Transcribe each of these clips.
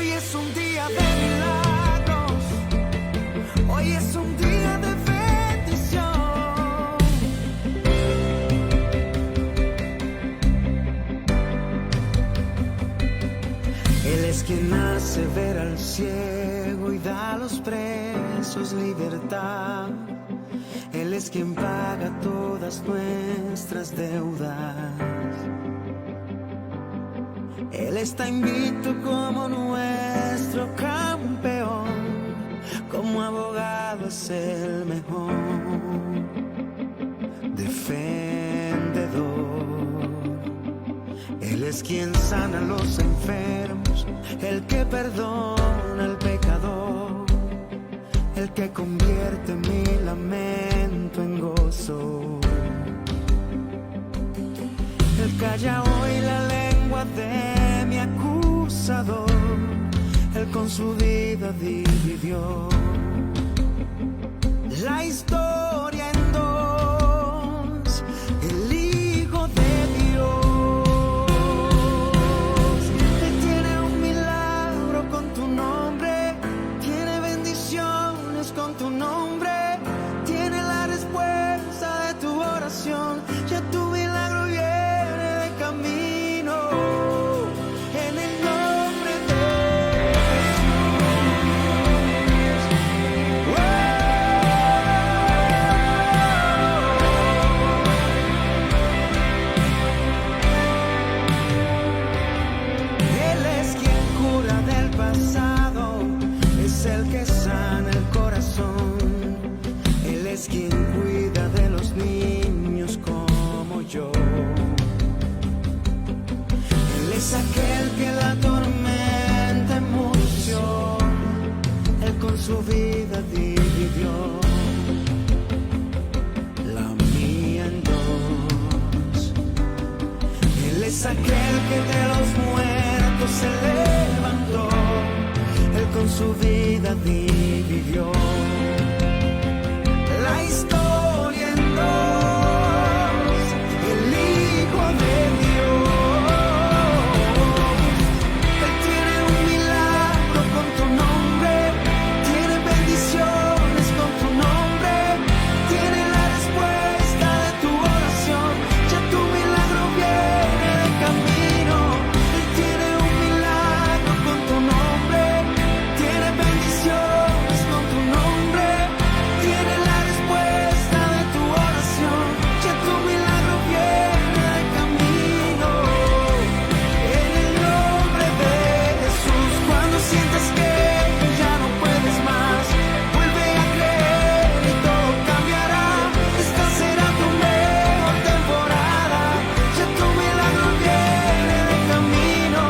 Hoy es un día de milagros, hoy es un día de bendición. Él es quien hace ver al ciego y da a los presos libertad. Él es quien paga todas nuestras deudas. Él está invicto como nuestro campeón, como abogado es el mejor defendedor. Él es quien sana a los enfermos, el que perdona al pecador, el que convierte mi lamento en gozo. Él calla hoy la lengua de mi acusador, él con su vida dividió la historia en dos, el Hijo de Dios. Él tiene un milagro con tu nombre, tiene bendiciones con tu nombre, tiene la respuesta de tu oración, ya tu milagro viene de camino, en el nombre de Él es quien cura del pasado, es el que sana el corazón. Él es quien cuida de los niños como yo. Él es aquel que la tormenta enmudeció, él con su vida dividió la mía en dos. Él es aquel que de los muertos se levantó, él con su vida dividió la historia en dos, el Hijo de Dios. Él tiene un milagro con tu nombre, tiene bendiciones con tu nombre, tiene la respuesta de tu oración, ya tu milagro viene de camino. Él tiene un milagro con tu nombre, tiene bendiciones con tu nombre, tiene la respuesta de tu oración, ya tu milagro viene de camino. En el nombre de Jesús, cuando sientas que ya no puedes más, vuelve a creer y todo cambiará. Esta será tu mejor temporada, ya tu milagro viene de camino.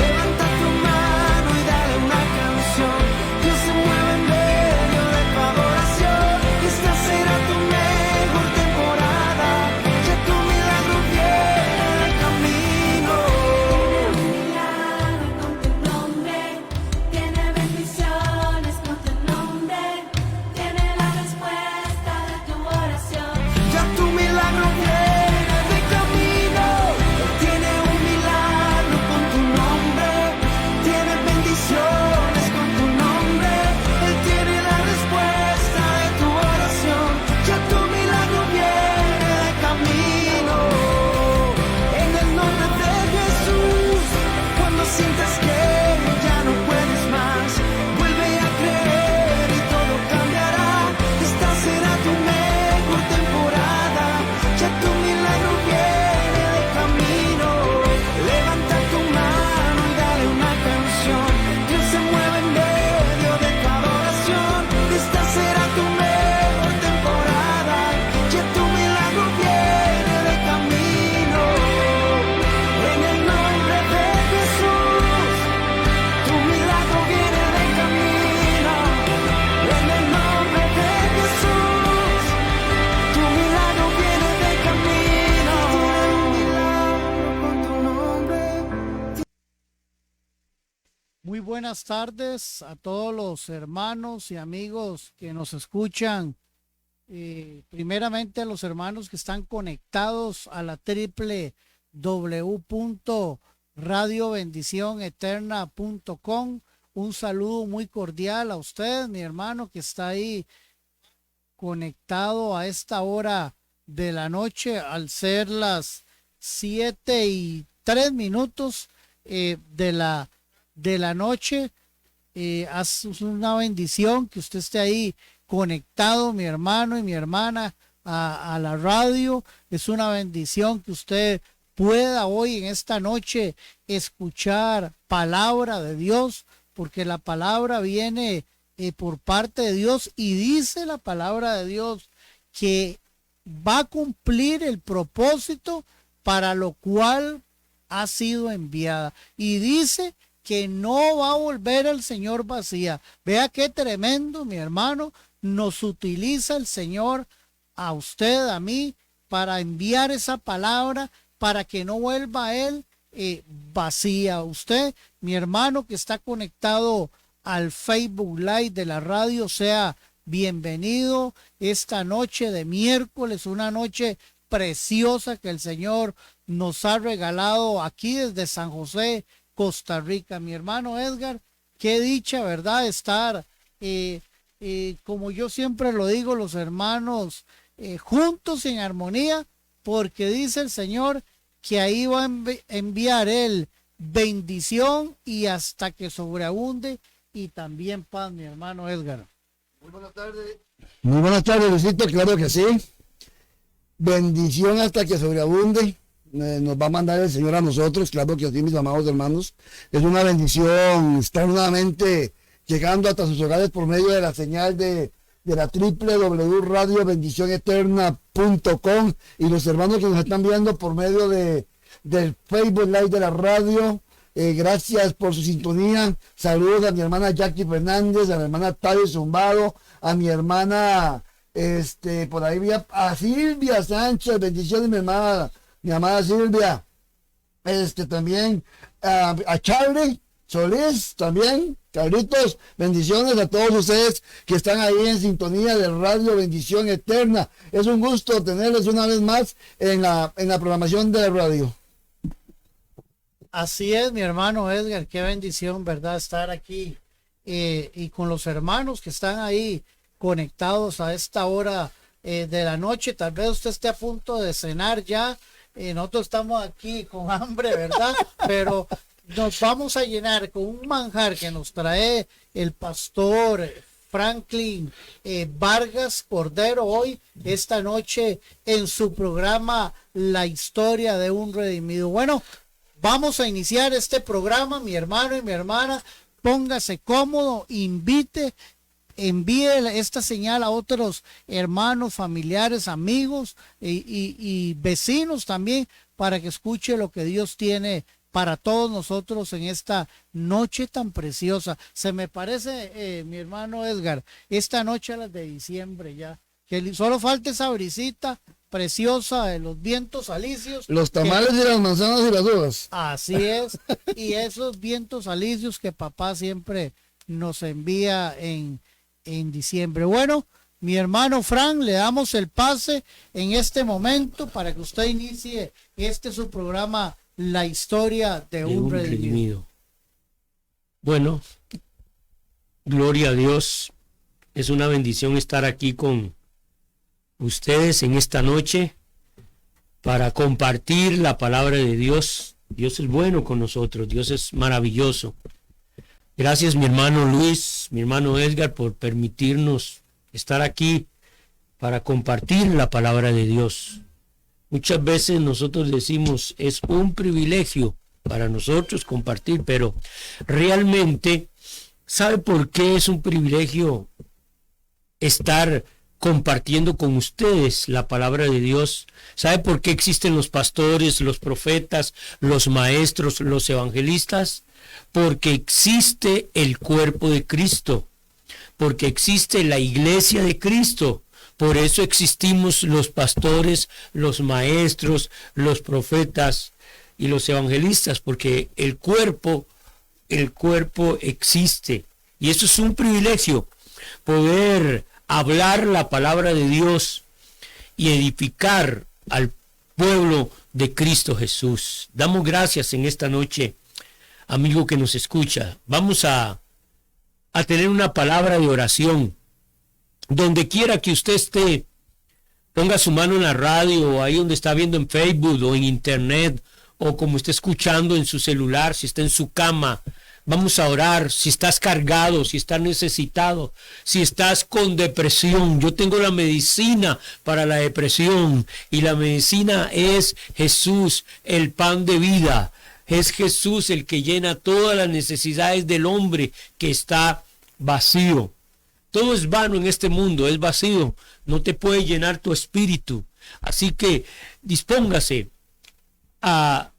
Levanta tu mano y dale una canción, Dios se mueve en medio de tu adoración. Esta será tu mejor temporada, ya tu milagro viene de camino. Milagro con tu nombre, tiene bendiciones con tu nombre, tiene la respuesta de tu oración. Ya tu milagro viene de camino. Él tiene un milagro con tu nombre, tiene bendiciones con tu nombre, él tiene la respuesta de tu oración. Ya tu milagro viene de camino. En el nombre de Jesús, cuando sientas que ya no puedes más, vuelve a creer y todo cambiará. Esta será tu mejor temporada, ya tu milagro viene de camino. Levanta tu mano y dale una canción, Dios se mueve en medio de tu adoración. Esta será tu mejor temporada, ya tu milagro viene de camino. En el nombre de Jesús, tu milagro viene de camino. En el nombre de Jesús, tu milagro viene de camino. Tiene un milagro con tu nombre. Muy buenas tardes a todos los hermanos y amigos que nos escuchan. Primeramente a los hermanos que están conectados a la www.radiomaranata.com radiobendicioneterna.com. Un saludo muy cordial a usted, mi hermano, que está ahí conectado a esta hora de la noche, al ser las 7:03 de la noche. Es una bendición que usted esté ahí conectado, mi hermano y mi hermana, a la radio. Es una bendición que usted pueda hoy en esta noche escuchar palabra de Dios, porque la palabra viene por parte de Dios, y dice la palabra de Dios que va a cumplir el propósito para lo cual ha sido enviada, y dice que no va a volver al Señor vacía. Vea qué tremendo, mi hermano, nos utiliza el Señor, a usted, a mí, para enviar esa palabra, para que no vuelva a Él vacía. Usted, mi hermano, que está conectado al Facebook Live de la radio, sea bienvenido esta noche de miércoles, una noche preciosa que el Señor nos ha regalado aquí desde San José, Costa Rica. Mi hermano Edgar, qué dicha, ¿verdad? Estar, como yo siempre lo digo, los hermanos juntos en armonía, porque dice el Señor que ahí va a enviar Él bendición y hasta que sobreabunde, y también paz, mi hermano Edgar. Muy buenas tardes. Muy buenas tardes, Luisito, claro que sí. Bendición hasta que sobreabunde. Nos va a mandar el Señor a nosotros, claro que sí, mis amados hermanos. Es una bendición estar nuevamente llegando hasta sus hogares por medio de la señal de la www.radiobendicioneterna.com, y los hermanos que nos están viendo por medio del Facebook Live de la radio. Gracias por su sintonía. Saludos a mi hermana Jackie Fernández, a mi hermana Tayo Zumbado, a mi hermana, por ahí a Silvia Sánchez. Bendiciones, mi amada Silvia. También a Charlie Solís, también, Carlitos, bendiciones a todos ustedes que están ahí en sintonía de Radio Bendición Eterna. Es un gusto tenerles una vez más en la programación de la radio. Así es, mi hermano Edgar, qué bendición, ¿verdad? Estar aquí y con los hermanos que están ahí conectados a esta hora de la noche. Tal vez usted esté a punto de cenar ya. Nosotros estamos aquí con hambre, ¿verdad? Pero nos vamos a llenar con un manjar que nos trae el pastor Franklin Vargas Cordero hoy, esta noche, en su programa La Historia de un Redimido. Bueno, vamos a iniciar este programa, mi hermano y mi hermana. Póngase cómodo, envíe esta señal a otros hermanos, familiares, amigos y vecinos también, para que escuche lo que Dios tiene para todos nosotros en esta noche tan preciosa. Se me parece, mi hermano Edgar, esta noche a las de diciembre ya, que solo falta esa brisita preciosa de los vientos alisios. Los tamales y las manzanas y las uvas. Así es, y esos vientos alisios que papá siempre nos envía en diciembre. Bueno, mi hermano Frank, le damos el pase en este momento para que usted inicie su programa, La Historia de un Redimido. Bueno, gloria a Dios. Es una bendición estar aquí con ustedes en esta noche para compartir la palabra de Dios. Dios es bueno con nosotros, Dios es maravilloso. Gracias, mi hermano Luis, mi hermano Edgar, por permitirnos estar aquí para compartir la palabra de Dios. Muchas veces nosotros decimos, es un privilegio para nosotros compartir, pero realmente, ¿sabe por qué es un privilegio estar compartiendo con ustedes la palabra de Dios? ¿Sabe por qué existen los pastores, los profetas, los maestros, los evangelistas? Porque existe el cuerpo de Cristo, porque existe la iglesia de Cristo. Por eso existimos los pastores, los maestros, los profetas y los evangelistas, porque el cuerpo existe. Y eso es un privilegio, poder hablar la palabra de Dios y edificar al pueblo de Cristo Jesús. Damos gracias en esta noche, amigo que nos escucha. Vamos a tener una palabra de oración. Donde quiera que usted esté, ponga su mano en la radio, o ahí donde está viendo en Facebook o en internet, o como esté escuchando en su celular, si está en su cama. Vamos a orar. Si estás cargado, si estás necesitado, si estás con depresión. Yo tengo la medicina para la depresión, y la medicina es Jesús, el pan de vida. Es Jesús el que llena todas las necesidades del hombre que está vacío. Todo es vano en este mundo, es vacío. No te puede llenar tu espíritu. Así que dispóngase a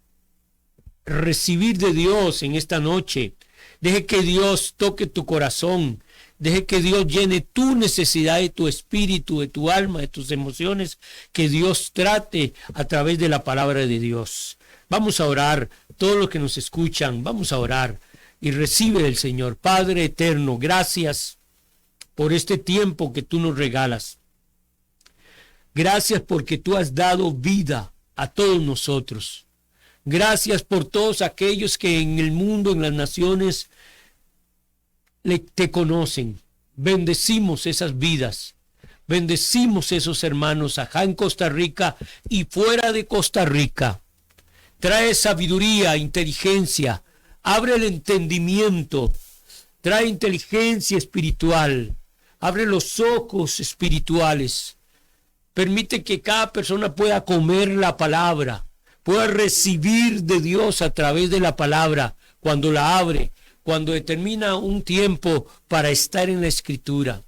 recibir de Dios en esta noche. Deje que Dios toque tu corazón. Deje que Dios llene tu necesidad de tu espíritu, de tu alma, de tus emociones. Que Dios trate a través de la palabra de Dios. Vamos a orar. Todos los que nos escuchan, vamos a orar. Y recibe del Señor. Padre eterno, gracias por este tiempo que tú nos regalas. Gracias porque tú has dado vida a todos nosotros. Gracias por todos aquellos que en el mundo, en las naciones, te conocen. Bendecimos esas vidas. Bendecimos esos hermanos acá en Costa Rica y fuera de Costa Rica. Trae sabiduría, inteligencia. Abre el entendimiento. Trae inteligencia espiritual. Abre los ojos espirituales. Permite que cada persona pueda comer la palabra, pueda recibir de Dios a través de la palabra cuando la abre, cuando determina un tiempo para estar en la Escritura.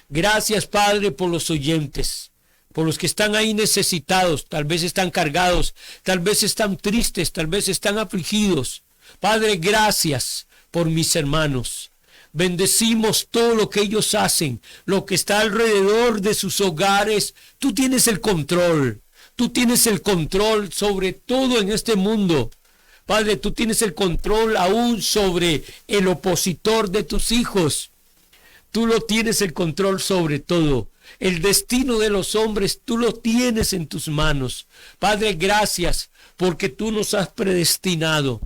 Gracias, Padre, por los oyentes, por los que están ahí necesitados, tal vez están cargados, tal vez están tristes, tal vez están afligidos. Padre, gracias por mis hermanos. Bendecimos todo lo que ellos hacen, lo que está alrededor de sus hogares. Tú tienes el control. Tú tienes el control sobre todo en este mundo. Padre, tú tienes el control aún sobre el opositor de tus hijos. Tú lo tienes el control sobre todo. El destino de los hombres, tú lo tienes en tus manos. Padre, gracias porque tú nos has predestinado.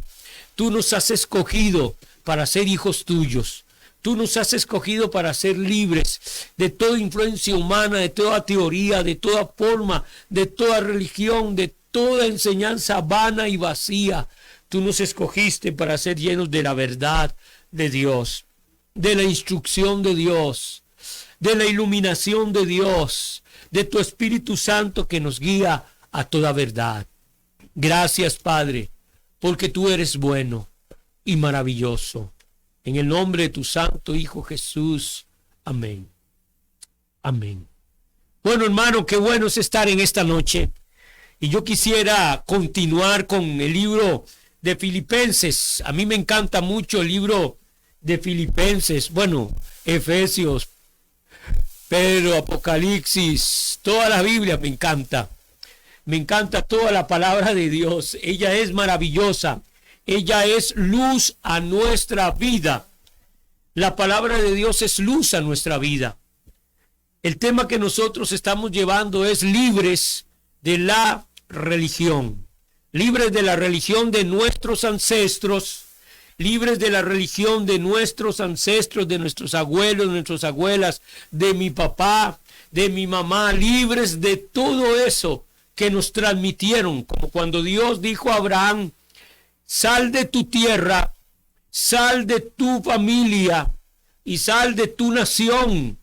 Tú nos has escogido para ser hijos tuyos. Tú nos has escogido para ser libres de toda influencia humana, de toda teoría, de toda forma, de toda religión, de toda enseñanza vana y vacía. Tú nos escogiste para ser llenos de la verdad de Dios, de la instrucción de Dios, de la iluminación de Dios, de tu Espíritu Santo que nos guía a toda verdad. Gracias, Padre, porque tú eres bueno y maravilloso. En el nombre de tu Santo Hijo Jesús. Amén. Amén. Bueno, hermano, qué bueno es estar en esta noche. Y yo quisiera continuar con el libro de Filipenses. A mí me encanta mucho el libro de Filipenses. Bueno, Efesios, Pedro, Apocalipsis, toda la Biblia me encanta. Me encanta toda la palabra de Dios. Ella es maravillosa. Ella es luz a nuestra vida. La palabra de Dios es luz a nuestra vida. El tema que nosotros estamos llevando es libres de la religión. Libres de la religión de nuestros ancestros. Libres de la religión de nuestros ancestros, de nuestros abuelos, de nuestras abuelas, de mi papá, de mi mamá. Libres de todo eso que nos transmitieron. Como cuando Dios dijo a Abraham: sal de tu tierra, sal de tu familia y sal de tu nación.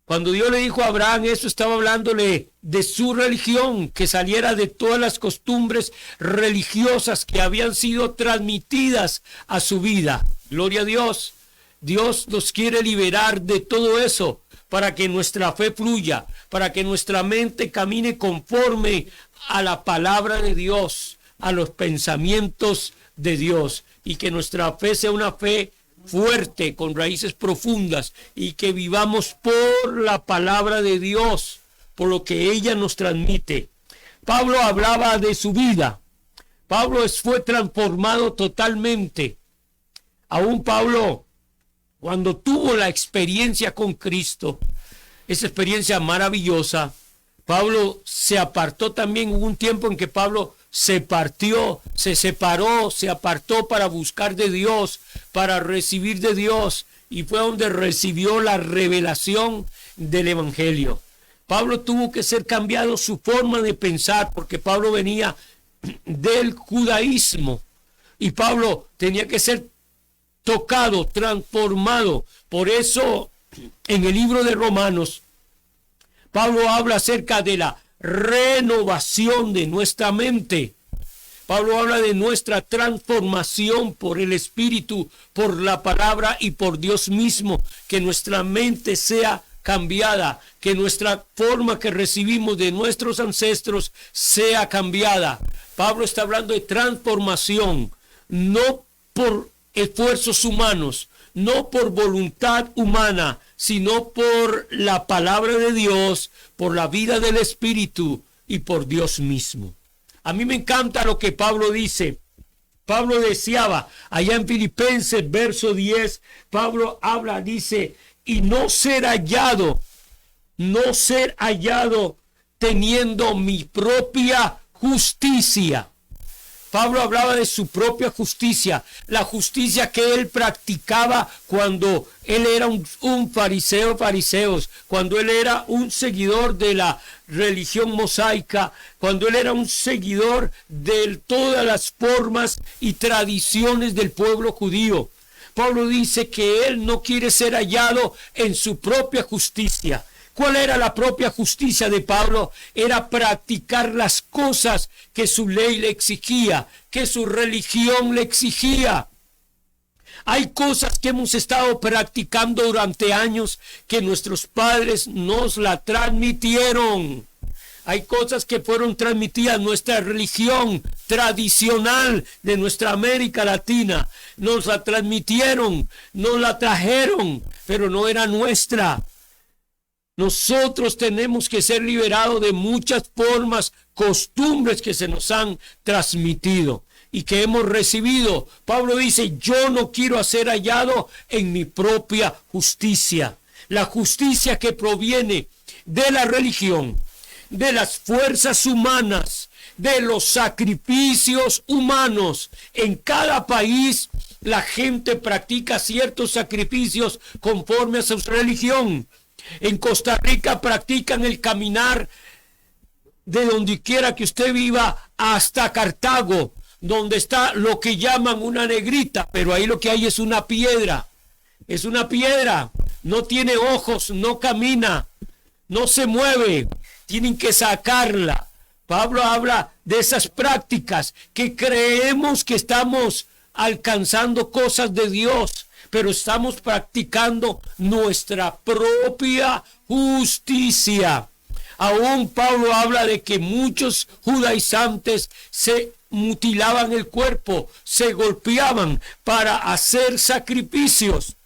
Cuando Dios le dijo a Abraham eso, estaba hablándole de su religión, que saliera de todas las costumbres religiosas que habían sido transmitidas a su vida. Gloria a Dios. Dios nos quiere liberar de todo eso para que nuestra fe fluya, para que nuestra mente camine conforme a la palabra de Dios, a los pensamientos de Dios, y que nuestra fe sea una fe fuerte, con raíces profundas, y que vivamos por la palabra de Dios, por lo que ella nos transmite. Pablo hablaba de su vida. Pablo fue transformado totalmente. Aún Pablo, cuando tuvo la experiencia con Cristo, esa experiencia maravillosa, Pablo se apartó también. Hubo un tiempo en que Pablo se partió, se separó, se apartó para buscar de Dios, para recibir de Dios, y fue donde recibió la revelación del evangelio. Pablo tuvo que ser cambiado su forma de pensar, porque Pablo venía del judaísmo y Pablo tenía que ser tocado, transformado. Por eso en el libro de Romanos Pablo habla acerca de la renovación de nuestra mente. Pablo habla de nuestra transformación por el Espíritu, por la palabra y por Dios mismo, que nuestra mente sea cambiada, que nuestra forma que recibimos de nuestros ancestros sea cambiada. Pablo está hablando de transformación, no por esfuerzos humanos, no por voluntad humana, sino por la palabra de Dios, por la vida del Espíritu y por Dios mismo. A mí me encanta lo que Pablo dice. Pablo deseaba, allá en Filipenses, verso 10, Pablo habla, dice, y no ser hallado teniendo mi propia justicia. Pablo hablaba de su propia justicia, la justicia que él practicaba cuando él era un fariseos, cuando él era un seguidor de la religión mosaica, cuando él era un seguidor de todas las formas y tradiciones del pueblo judío. Pablo dice que él no quiere ser hallado en su propia justicia. ¿Cuál era la propia justicia de Pablo? Era practicar las cosas que su ley le exigía, que su religión le exigía. Hay cosas que hemos estado practicando durante años que nuestros padres nos la transmitieron. Hay cosas que fueron transmitidas, nuestra religión tradicional de nuestra América Latina. Nos la transmitieron, nos la trajeron, pero no era nuestra. Nosotros tenemos que ser liberados de muchas formas, costumbres que se nos han transmitido y que hemos recibido. Pablo dice, yo no quiero ser hallado en mi propia justicia. La justicia que proviene de la religión, de las fuerzas humanas, de los sacrificios humanos. En cada país la gente practica ciertos sacrificios conforme a su religión. En Costa Rica practican el caminar de donde quiera que usted viva hasta Cartago, donde está lo que llaman una negrita, pero ahí lo que hay es una piedra. Es una piedra, no tiene ojos, no camina, no se mueve, tienen que sacarla. Pablo habla de esas prácticas que creemos que estamos alcanzando cosas de Dios, pero estamos practicando nuestra propia justicia. Aún Pablo habla de que muchos judaizantes se mutilaban el cuerpo, se golpeaban para hacer sacrificios.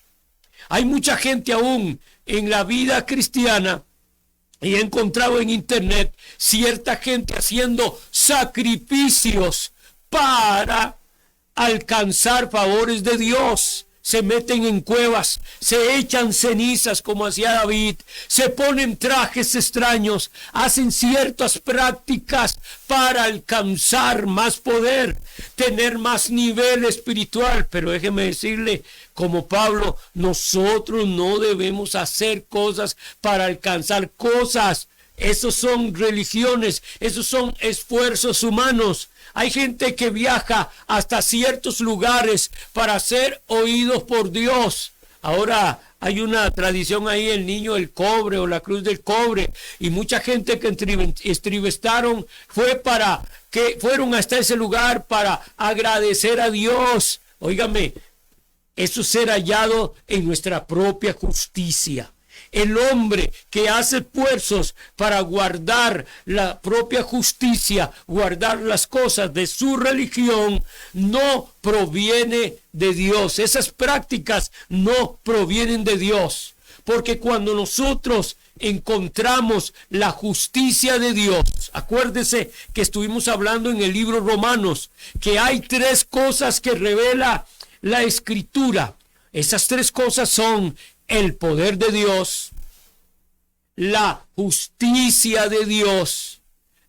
Hay mucha gente aún en la vida cristiana, y he encontrado en internet cierta gente haciendo sacrificios para alcanzar favores de Dios. Se meten en cuevas, se echan cenizas como hacía David, se ponen trajes extraños, hacen ciertas prácticas para alcanzar más poder, tener más nivel espiritual. Pero déjeme decirle, como Pablo, nosotros no debemos hacer cosas para alcanzar cosas. Esos son religiones, esos son esfuerzos humanos. Hay gente que viaja hasta ciertos lugares para ser oídos por Dios. Ahora hay una tradición ahí, el niño del cobre o la cruz del cobre, y mucha gente que estribestaron fueron hasta ese lugar para agradecer a Dios. Óigame, eso es ser hallado en nuestra propia justicia. El hombre que hace esfuerzos para guardar la propia justicia, guardar las cosas de su religión, no proviene de Dios. Esas prácticas no provienen de Dios. Porque cuando nosotros encontramos la justicia de Dios, acuérdese que estuvimos hablando en el libro Romanos, que hay 3 cosas que revela la Escritura. Esas 3 cosas son el poder de Dios, la justicia de Dios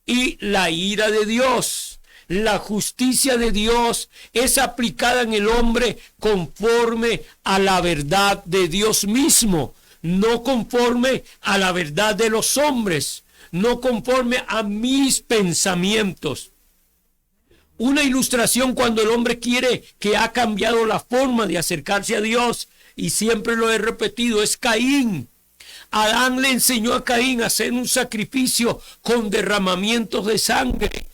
y la ira de Dios. La justicia de Dios es aplicada en el hombre conforme a la verdad de Dios mismo, no conforme a la verdad de los hombres, no conforme a mis pensamientos. Una ilustración cuando el hombre quiere que ha cambiado la forma de acercarse a Dios, y siempre lo he repetido, es Caín. Adán le enseñó a Caín a hacer un sacrificio con derramamientos de sangre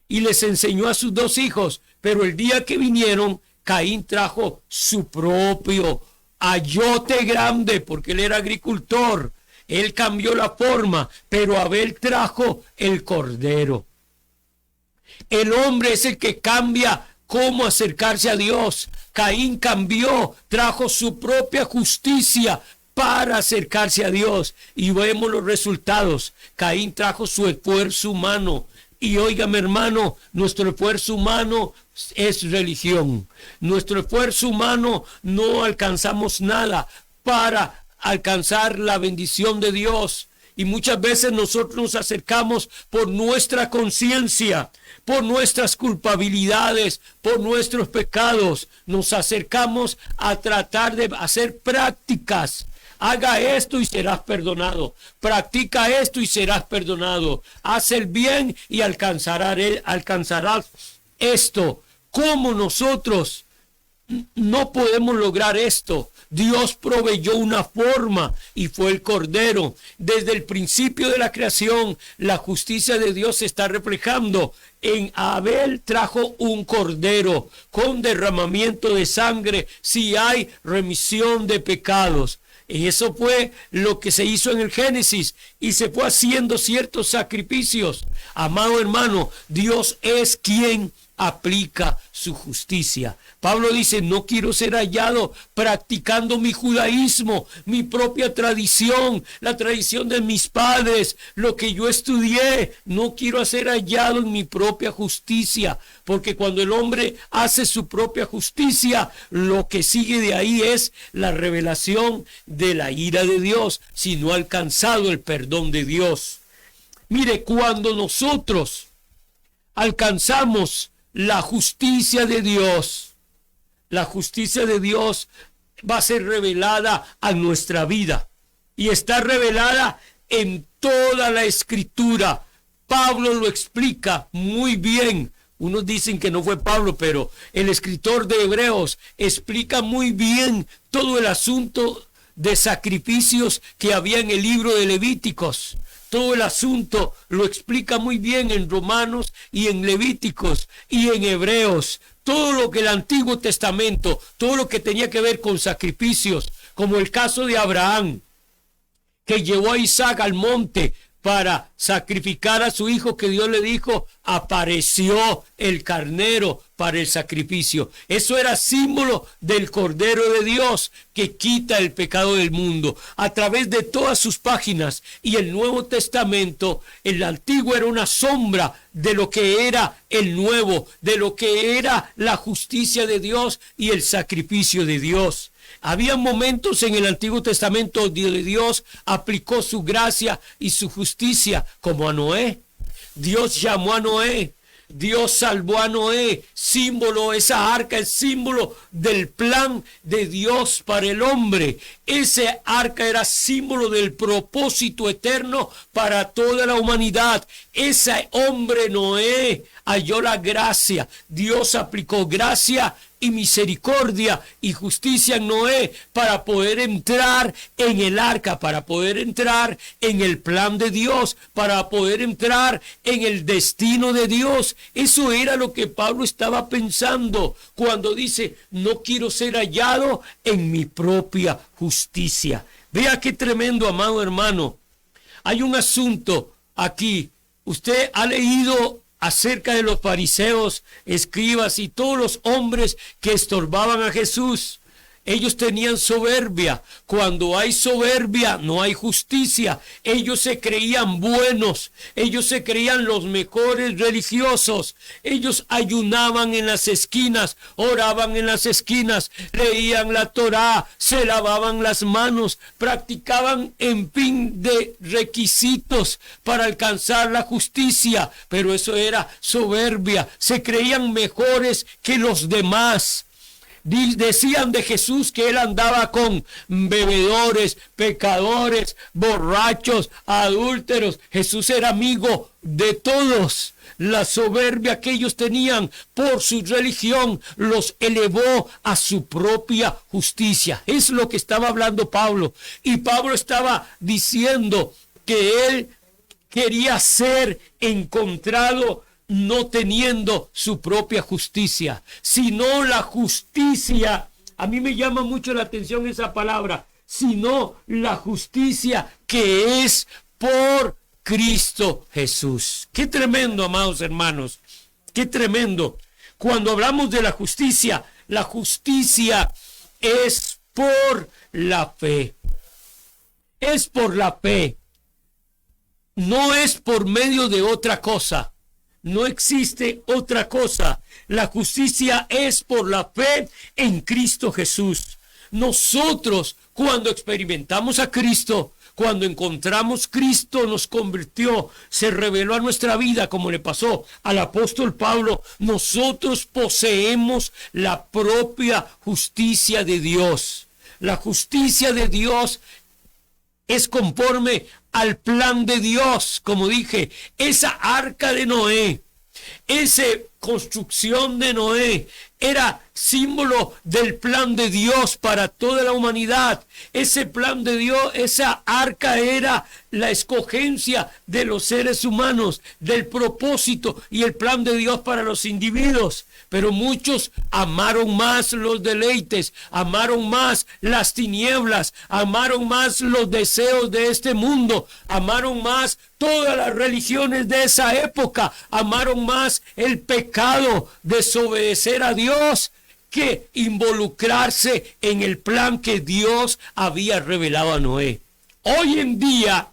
y les enseñó a sus 2 hijos, pero el día que vinieron, Caín trajo su propio ayote grande, porque él era agricultor. Él cambió la forma, pero Abel trajo el cordero. El hombre es el que cambia cómo acercarse a Dios. Caín cambió, trajo su propia justicia para acercarse a Dios. Y vemos los resultados. Caín trajo su esfuerzo humano. Y óigame, hermano, nuestro esfuerzo humano es religión. Nuestro esfuerzo humano no alcanzamos nada para alcanzar la bendición de Dios. Y muchas veces nosotros nos acercamos por nuestra conciencia, por nuestras culpabilidades, por nuestros pecados. Nos acercamos a tratar de hacer prácticas. Haga esto y serás perdonado. Practica esto y serás perdonado. Haz el bien y alcanzarás esto. ¿Cómo nosotros no podemos lograr esto? Dios proveyó una forma y fue el cordero. Desde el principio de la creación, la justicia de Dios se está reflejando. En Abel trajo un cordero con derramamiento de sangre si hay remisión de pecados. Y eso fue lo que se hizo en el Génesis y se fue haciendo ciertos sacrificios. Amado hermano, Dios es quien aplica su justicia. Pablo dice, no quiero ser hallado practicando mi judaísmo, mi propia tradición, la tradición de mis padres, lo que yo estudié. No quiero ser hallado en mi propia justicia, porque cuando el hombre hace su propia justicia, lo que sigue de ahí es la revelación de la ira de Dios, si no ha alcanzado el perdón de Dios. Mire, cuando nosotros alcanzamos la justicia de Dios, la justicia de Dios va a ser revelada a nuestra vida y está revelada en toda la Escritura. Pablo lo explica muy bien. Unos dicen que no fue Pablo, pero el escritor de Hebreos explica muy bien todo el asunto de sacrificios que había en el libro de Levíticos. Todo el asunto lo explica muy bien en Romanos y en Levíticos y en Hebreos. Todo lo que el Antiguo Testamento, todo lo que tenía que ver con sacrificios, como el caso de Abraham, que llevó a Isaac al monte para sacrificar a su hijo, que Dios le dijo, apareció el carnero para el sacrificio. Eso era símbolo del Cordero de Dios que quita el pecado del mundo. A través de todas sus páginas y el Nuevo Testamento, el Antiguo era una sombra de lo que era el Nuevo, de lo que era la justicia de Dios y el sacrificio de Dios. Había momentos en el Antiguo Testamento donde Dios aplicó su gracia y su justicia, como a Noé. Dios llamó a Noé, Dios salvó a Noé, símbolo, esa arca es símbolo del plan de Dios para el hombre. Ese arca era símbolo del propósito eterno para toda la humanidad. Ese hombre Noé halló la gracia. Dios aplicó gracia y misericordia y justicia en Noé para poder entrar en el arca, para poder entrar en el plan de Dios, para poder entrar en el destino de Dios. Eso era lo que Pablo estaba pensando cuando dice, no quiero ser hallado en mi propia justicia. Vea qué tremendo, amado hermano. Hay un asunto aquí. Usted ha leído acerca de los fariseos, escribas y todos los hombres que estorbaban a Jesús. Ellos tenían soberbia. Cuando hay soberbia, no hay justicia. Ellos se creían buenos. Ellos se creían los mejores religiosos. Ellos ayunaban en las esquinas, oraban en las esquinas, leían la Torá, se lavaban las manos, practicaban en fin de requisitos para alcanzar la justicia. Pero eso era soberbia. Se creían mejores que los demás. Decían de Jesús que él andaba con bebedores, pecadores, borrachos, adúlteros. Jesús era amigo de todos. La soberbia que ellos tenían por su religión los elevó a su propia justicia. Es lo que estaba hablando Pablo. Y Pablo estaba diciendo que él quería ser encontrado no teniendo su propia justicia, sino la justicia. A mí me llama mucho la atención esa palabra, sino la justicia que es por Cristo Jesús. Qué tremendo, amados hermanos, qué tremendo. Cuando hablamos de la justicia es por la fe. Es por la fe. No es por medio de otra cosa. No existe otra cosa. La justicia es por la fe en Cristo Jesús. Nosotros, cuando experimentamos a Cristo, cuando encontramos Cristo, nos convirtió, se reveló a nuestra vida, como le pasó al apóstol Pablo. Nosotros poseemos la propia justicia de Dios. La justicia de Dios es conforme al plan de Dios. Como dije, esa arca de Noé, esa construcción de Noé era símbolo del plan de Dios para toda la humanidad. Ese plan de Dios, esa arca era la escogencia de los seres humanos, del propósito y el plan de Dios para los individuos. Pero muchos amaron más los deleites, amaron más las tinieblas, amaron más los deseos de este mundo, amaron más todas las religiones de esa época, amaron más el pecado, desobedecer a Dios, que involucrarse en el plan que Dios había revelado a Noé. Hoy en día,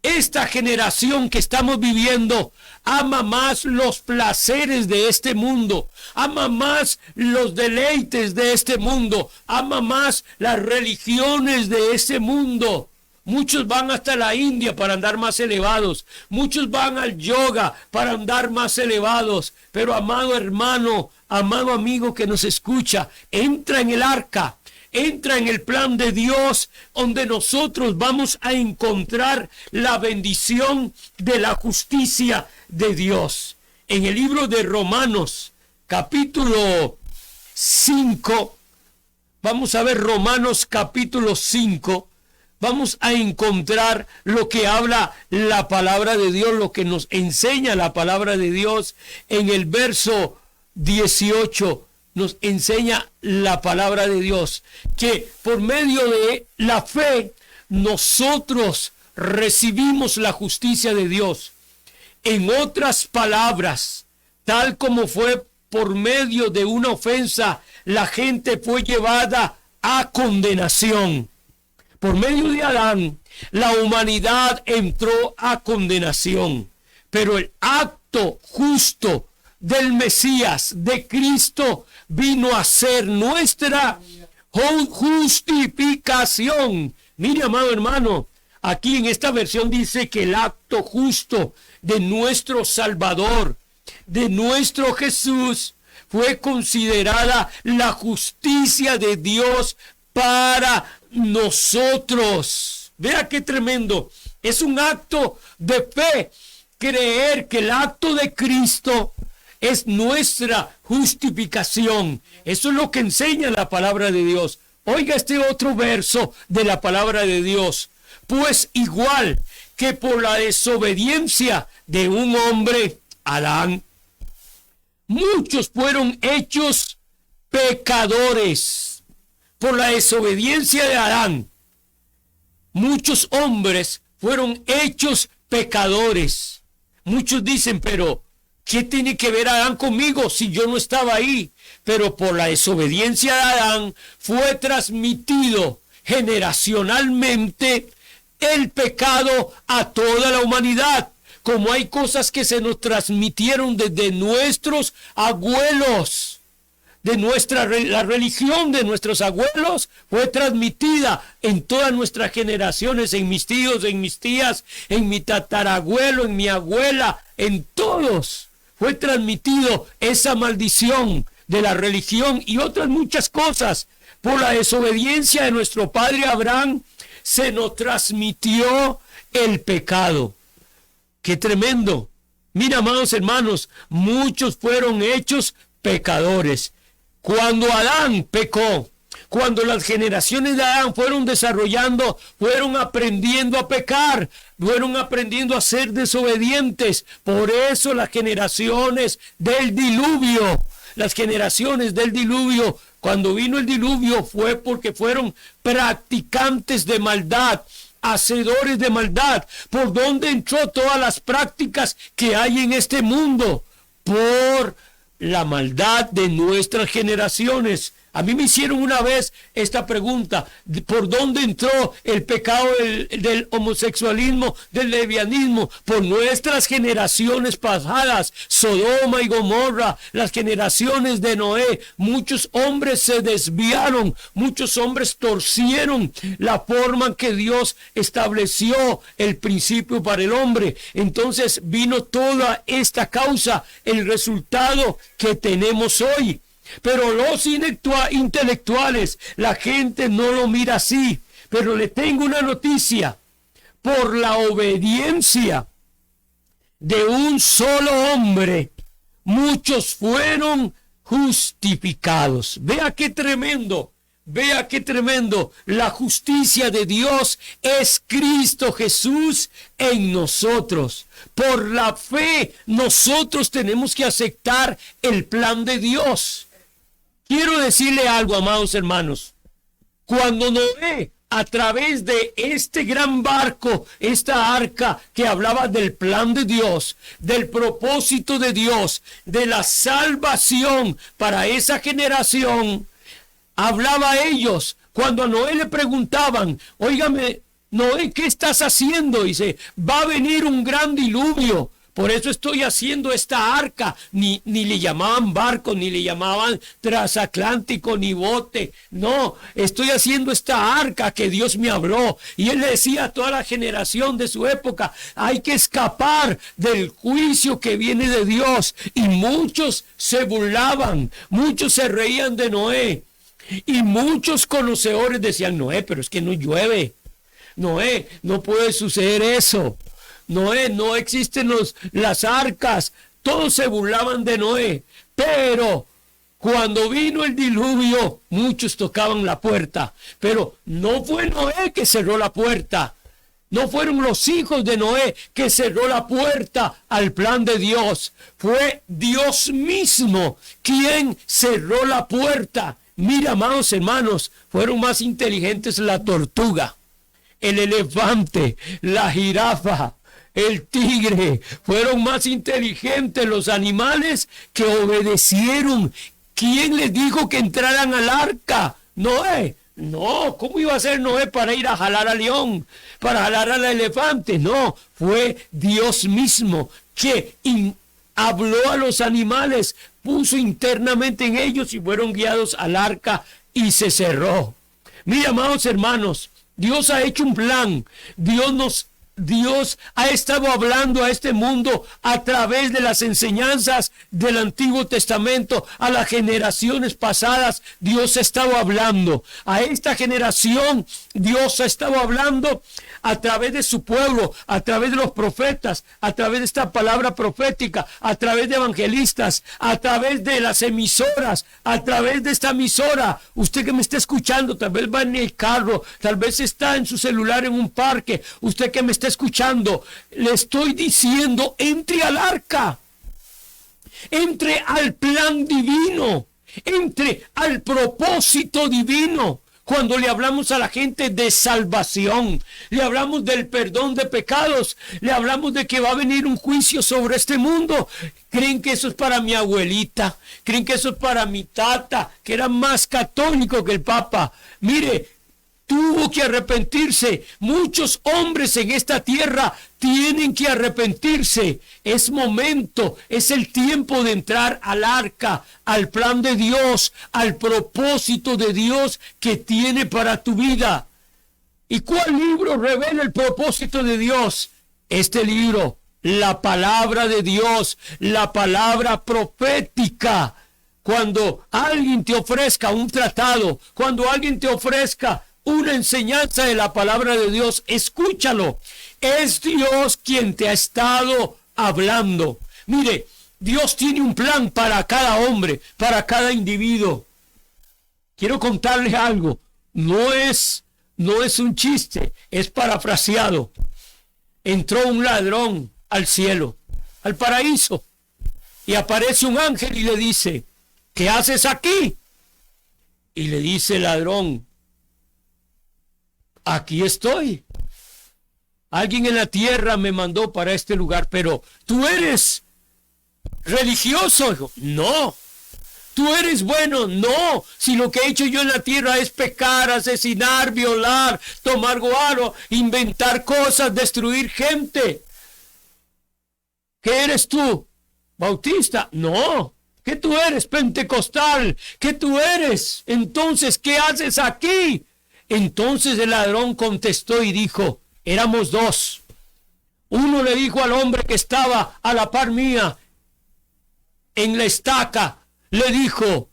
esta generación que estamos viviendo ama más los placeres de este mundo, ama más los deleites de este mundo, ama más las religiones de este mundo. Muchos van hasta la India para andar más elevados. Muchos van al yoga para andar más elevados. Pero amado hermano, amado amigo que nos escucha, entra en el arca. Entra en el plan de Dios, donde nosotros vamos a encontrar la bendición de la justicia de Dios. En el libro de Romanos, capítulo 5, vamos a ver Romanos capítulo 5, vamos a encontrar lo que habla la palabra de Dios, lo que nos enseña la palabra de Dios. En el verso 18 nos enseña la palabra de Dios, que por medio de la fe nosotros recibimos la justicia de Dios. En otras palabras, tal como fue por medio de una ofensa, la gente fue llevada a condenación. Por medio de Adán, la humanidad entró a condenación, pero el acto justo del Mesías, de Cristo, vino a ser nuestra justificación. Mire, amado hermano, aquí en esta versión dice que el acto justo de nuestro Salvador, de nuestro Jesús, fue considerada la justicia de Dios para nosotros. Vea qué tremendo. Es un acto de fe creer que el acto de Cristo es nuestra justificación. Eso es lo que enseña la palabra de Dios. Oiga este otro verso de la palabra de Dios. Pues igual que por la desobediencia de un hombre, Adán, muchos fueron hechos pecadores. Por la desobediencia de Adán, muchos hombres fueron hechos pecadores. Muchos dicen, pero ¿Qué tiene que ver Adán conmigo si yo no estaba ahí? Pero por la desobediencia de Adán fue transmitido generacionalmente el pecado a toda la humanidad. Como hay cosas que se nos transmitieron desde nuestros abuelos, la religión de nuestros abuelos fue transmitida en todas nuestras generaciones, en mis tíos, en mis tías, en mi tatarabuelo, en mi abuela, en todos. Fue transmitido esa maldición de la religión y otras muchas cosas. Por la desobediencia de nuestro padre Abraham se nos transmitió el pecado. ¡Qué tremendo! Mira, amados hermanos, muchos fueron hechos pecadores. Cuando Adán pecó, cuando las generaciones de Adán fueron desarrollando, fueron aprendiendo a pecar, fueron aprendiendo a ser desobedientes. Por eso las generaciones del diluvio, cuando vino el diluvio fue porque fueron practicantes de maldad, hacedores de maldad. ¿Por dónde entró todas las prácticas que hay en este mundo? Por la maldad de nuestras generaciones. A mí me hicieron una vez esta pregunta: ¿por dónde entró el pecado del homosexualismo, del lesbianismo? Por nuestras generaciones pasadas, Sodoma y Gomorra, las generaciones de Noé. Muchos hombres se desviaron, muchos hombres torcieron la forma en que Dios estableció el principio para el hombre. Entonces vino toda esta causa, el resultado que tenemos hoy. Pero los intelectuales, la gente no lo mira así. Pero le tengo una noticia: por la obediencia de un solo hombre, muchos fueron justificados. Vea qué tremendo. Vea qué tremendo. La justicia de Dios es Cristo Jesús en nosotros. Por la fe nosotros tenemos que aceptar el plan de Dios. Quiero decirle algo, amados hermanos. Cuando Noé, a través de este gran barco, esta arca que hablaba del plan de Dios, del propósito de Dios, de la salvación para esa generación, hablaba a ellos. Cuando a Noé le preguntaban: óigame, Noé, ¿qué estás haciendo? Dice: va a venir un gran diluvio. Por eso estoy haciendo esta arca. Ni le llamaban barco, ni le llamaban transatlántico, ni bote. No, estoy haciendo esta arca que Dios me habló. Y él le decía a toda la generación de su época: hay que escapar del juicio que viene de Dios. Y muchos se burlaban, muchos se reían de Noé. Y muchos conocedores decían: Noé, pero es que no llueve. Noé, no puede suceder eso. Noé, no existen las arcas. Todos se burlaban de Noé. Pero cuando vino el diluvio, muchos tocaban la puerta. Pero no fue Noé que cerró la puerta. No fueron los hijos de Noé que cerró la puerta al plan de Dios. Fue Dios mismo quien cerró la puerta. Mira, amados hermanos, fueron más inteligentes la tortuga, el elefante, la jirafa, el tigre. Fueron más inteligentes los animales que obedecieron. ¿Quién les dijo que entraran al arca? Noé. No, ¿cómo iba a ser Noé para ir a jalar al león, para jalar al elefante? No, fue Dios mismo que habló a los animales, puso internamente en ellos y fueron guiados al arca y se cerró. Mira, amados hermanos, Dios ha hecho un plan. Dios ha estado hablando a este mundo a través de las enseñanzas del Antiguo Testamento. A las generaciones pasadas Dios ha estado hablando. A esta generación Dios ha estado hablando a través de su pueblo, a través de los profetas, a través de esta palabra profética, a través de evangelistas, a través de las emisoras, a través de esta emisora. Usted que me está escuchando, tal vez va en el carro, tal vez está en su celular en un parque. Usted que me está escuchando, le estoy diciendo: entre al arca, entre al plan divino, entre al propósito divino. Cuando le hablamos a la gente de salvación, le hablamos del perdón de pecados, le hablamos de que va a venir un juicio sobre este mundo, creen que eso es para mi abuelita, creen que eso es para mi tata, que era más católico que el Papa. Mire, tuvo que arrepentirse. Muchos hombres en esta tierra tienen que arrepentirse. Es momento, es el tiempo de entrar al arca, al plan de Dios, al propósito de Dios que tiene para tu vida. ¿Y cuál libro revela el propósito de Dios? Este libro, la palabra de Dios, la palabra profética. Cuando alguien te ofrezca un tratado, cuando alguien te ofrezca una enseñanza de la palabra de Dios, escúchalo. Es Dios quien te ha estado hablando. Mire, Dios tiene un plan para cada hombre, para cada individuo. Quiero contarles algo. No es un chiste, es parafraseado. Entró un ladrón al cielo, al paraíso, y aparece un ángel y le dice: ¿qué haces aquí? Y le dice el ladrón: aquí estoy. Alguien en la tierra me mandó para este lugar, pero ¿tú eres religioso? Dijo, no. ¿Tú eres bueno? No. Si lo que he hecho yo en la tierra es pecar, asesinar, violar, tomar guaro, inventar cosas, destruir gente. ¿Qué eres tú? ¿Bautista? No. ¿Qué tú eres? Pentecostal. ¿Qué tú eres? Entonces, ¿qué haces aquí? Entonces el ladrón contestó y dijo: éramos dos. Uno le dijo al hombre que estaba a la par mía en la estaca, le dijo: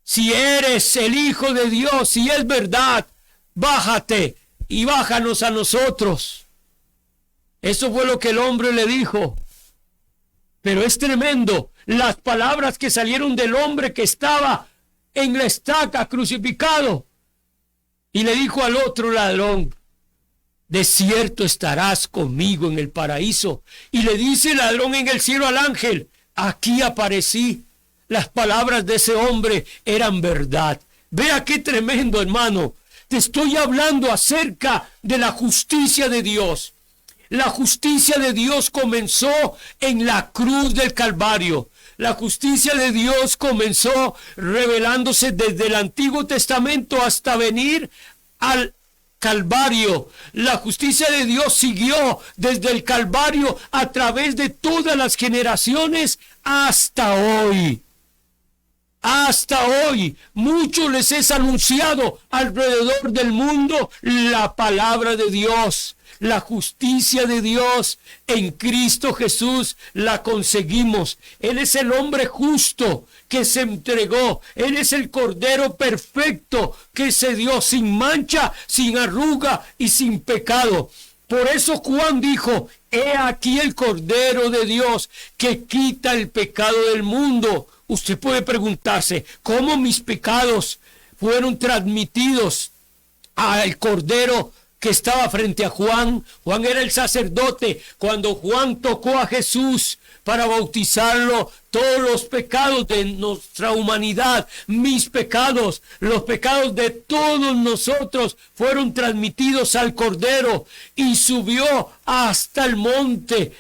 si eres el Hijo de Dios, si es verdad, bájate y bájanos a nosotros. Eso fue lo que el hombre le dijo. Pero es tremendo las palabras que salieron del hombre que estaba en la estaca crucificado. Y le dijo al otro ladrón: de cierto estarás conmigo en el paraíso. Y le dice el ladrón en el cielo al ángel: aquí aparecí. Las palabras de ese hombre eran verdad. Vea qué tremendo, hermano. Te estoy hablando acerca de la justicia de Dios. La justicia de Dios comenzó en la cruz del Calvario. La justicia de Dios comenzó revelándose desde el Antiguo Testamento hasta venir al Calvario. La justicia de Dios siguió desde el Calvario a través de todas las generaciones hasta hoy. Hasta hoy, muchos les es anunciado alrededor del mundo la palabra de Dios. La justicia de Dios en Cristo Jesús la conseguimos. Él es el hombre justo que se entregó. Él es el Cordero perfecto que se dio sin mancha, sin arruga y sin pecado. Por eso Juan dijo: he aquí el Cordero de Dios que quita el pecado del mundo. Usted puede preguntarse: ¿cómo mis pecados fueron transmitidos al Cordero que estaba frente a Juan? Juan era el sacerdote. Cuando Juan tocó a Jesús para bautizarlo, todos los pecados de nuestra humanidad, mis pecados, los pecados de todos nosotros fueron transmitidos al Cordero, y subió hasta el monte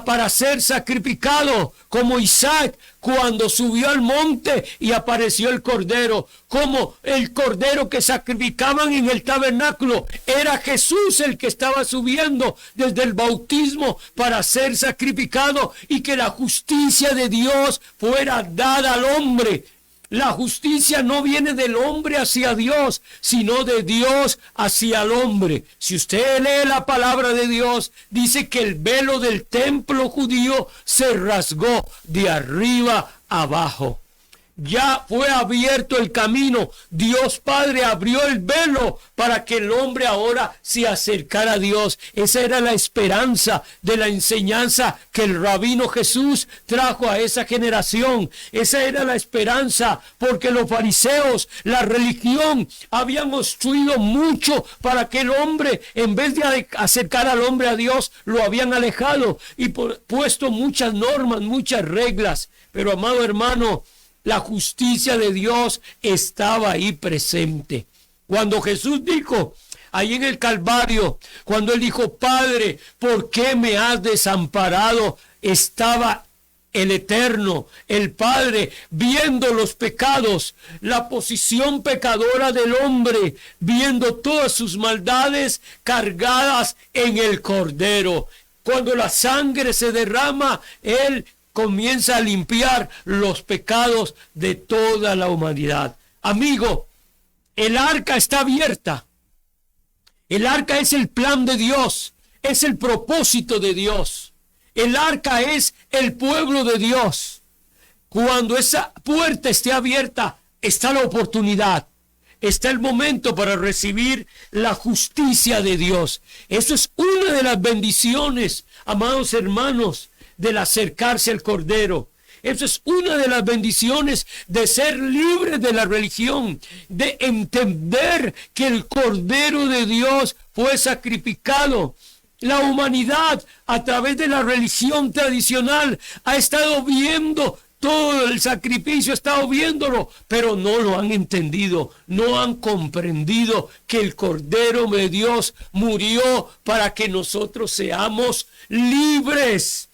para ser sacrificado, como Isaac cuando subió al monte y apareció el Cordero, como el Cordero que sacrificaban en el tabernáculo. Era Jesús el que estaba subiendo desde el bautismo para ser sacrificado, y que la justicia de Dios fuera dada al hombre. La justicia no viene del hombre hacia Dios, sino de Dios hacia el hombre. Si usted lee la palabra de Dios, dice que el velo del templo judío se rasgó de arriba abajo. Ya fue abierto el camino. Dios Padre abrió el velo para que el hombre ahora se acercara a Dios. Esa era la esperanza de la enseñanza que el rabino Jesús trajo a esa generación. Esa era la esperanza, porque los fariseos, la religión, habían obstruido mucho para que el hombre, en vez de acercar al hombre a Dios, lo habían alejado y puesto muchas normas, muchas reglas. Pero, amado hermano, la justicia de Dios estaba ahí presente. Cuando Jesús dijo, ahí en el Calvario, cuando él dijo, Padre, ¿por qué me has desamparado? Estaba el Eterno, el Padre, viendo los pecados, la posición pecadora del hombre, viendo todas sus maldades cargadas en el Cordero. Cuando la sangre se derrama, Él comienza a limpiar los pecados de toda la humanidad. Amigo, el arca está abierta. El arca es el plan de Dios, es el propósito de Dios. El arca es el pueblo de Dios. Cuando esa puerta esté abierta, está la oportunidad. Está el momento para recibir la justicia de Dios. Eso es una de las bendiciones, amados hermanos, del acercarse al Cordero. Eso es una de las bendiciones de ser libres de la religión, de entender que el Cordero de Dios fue sacrificado. La humanidad, a través de la religión tradicional, ha estado viendo todo el sacrificio, ha estado viéndolo, pero no lo han entendido, no han comprendido que el Cordero de Dios murió para que nosotros seamos libres,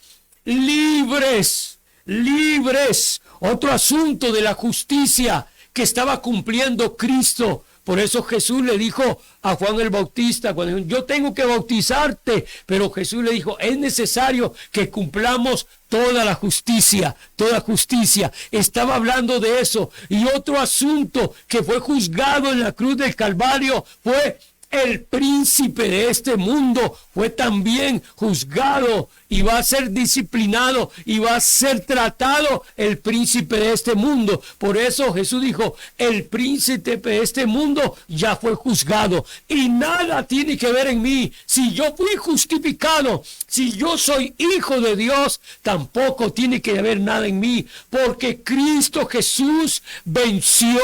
libres, libres. Otro asunto de la justicia que estaba cumpliendo Cristo. Por eso Jesús le dijo a Juan el Bautista, cuando dijo, yo tengo que bautizarte, pero Jesús le dijo, es necesario que cumplamos toda la justicia, toda justicia. Estaba hablando de eso. Y otro asunto que fue juzgado en la cruz del Calvario fue el príncipe de este mundo, fue también juzgado y va a ser disciplinado y va a ser tratado el príncipe de este mundo. Por eso Jesús dijo, el príncipe de este mundo ya fue juzgado y nada tiene que ver en mí. Si yo fui justificado, si yo soy hijo de Dios, tampoco tiene que haber nada en mí, porque Cristo Jesús venció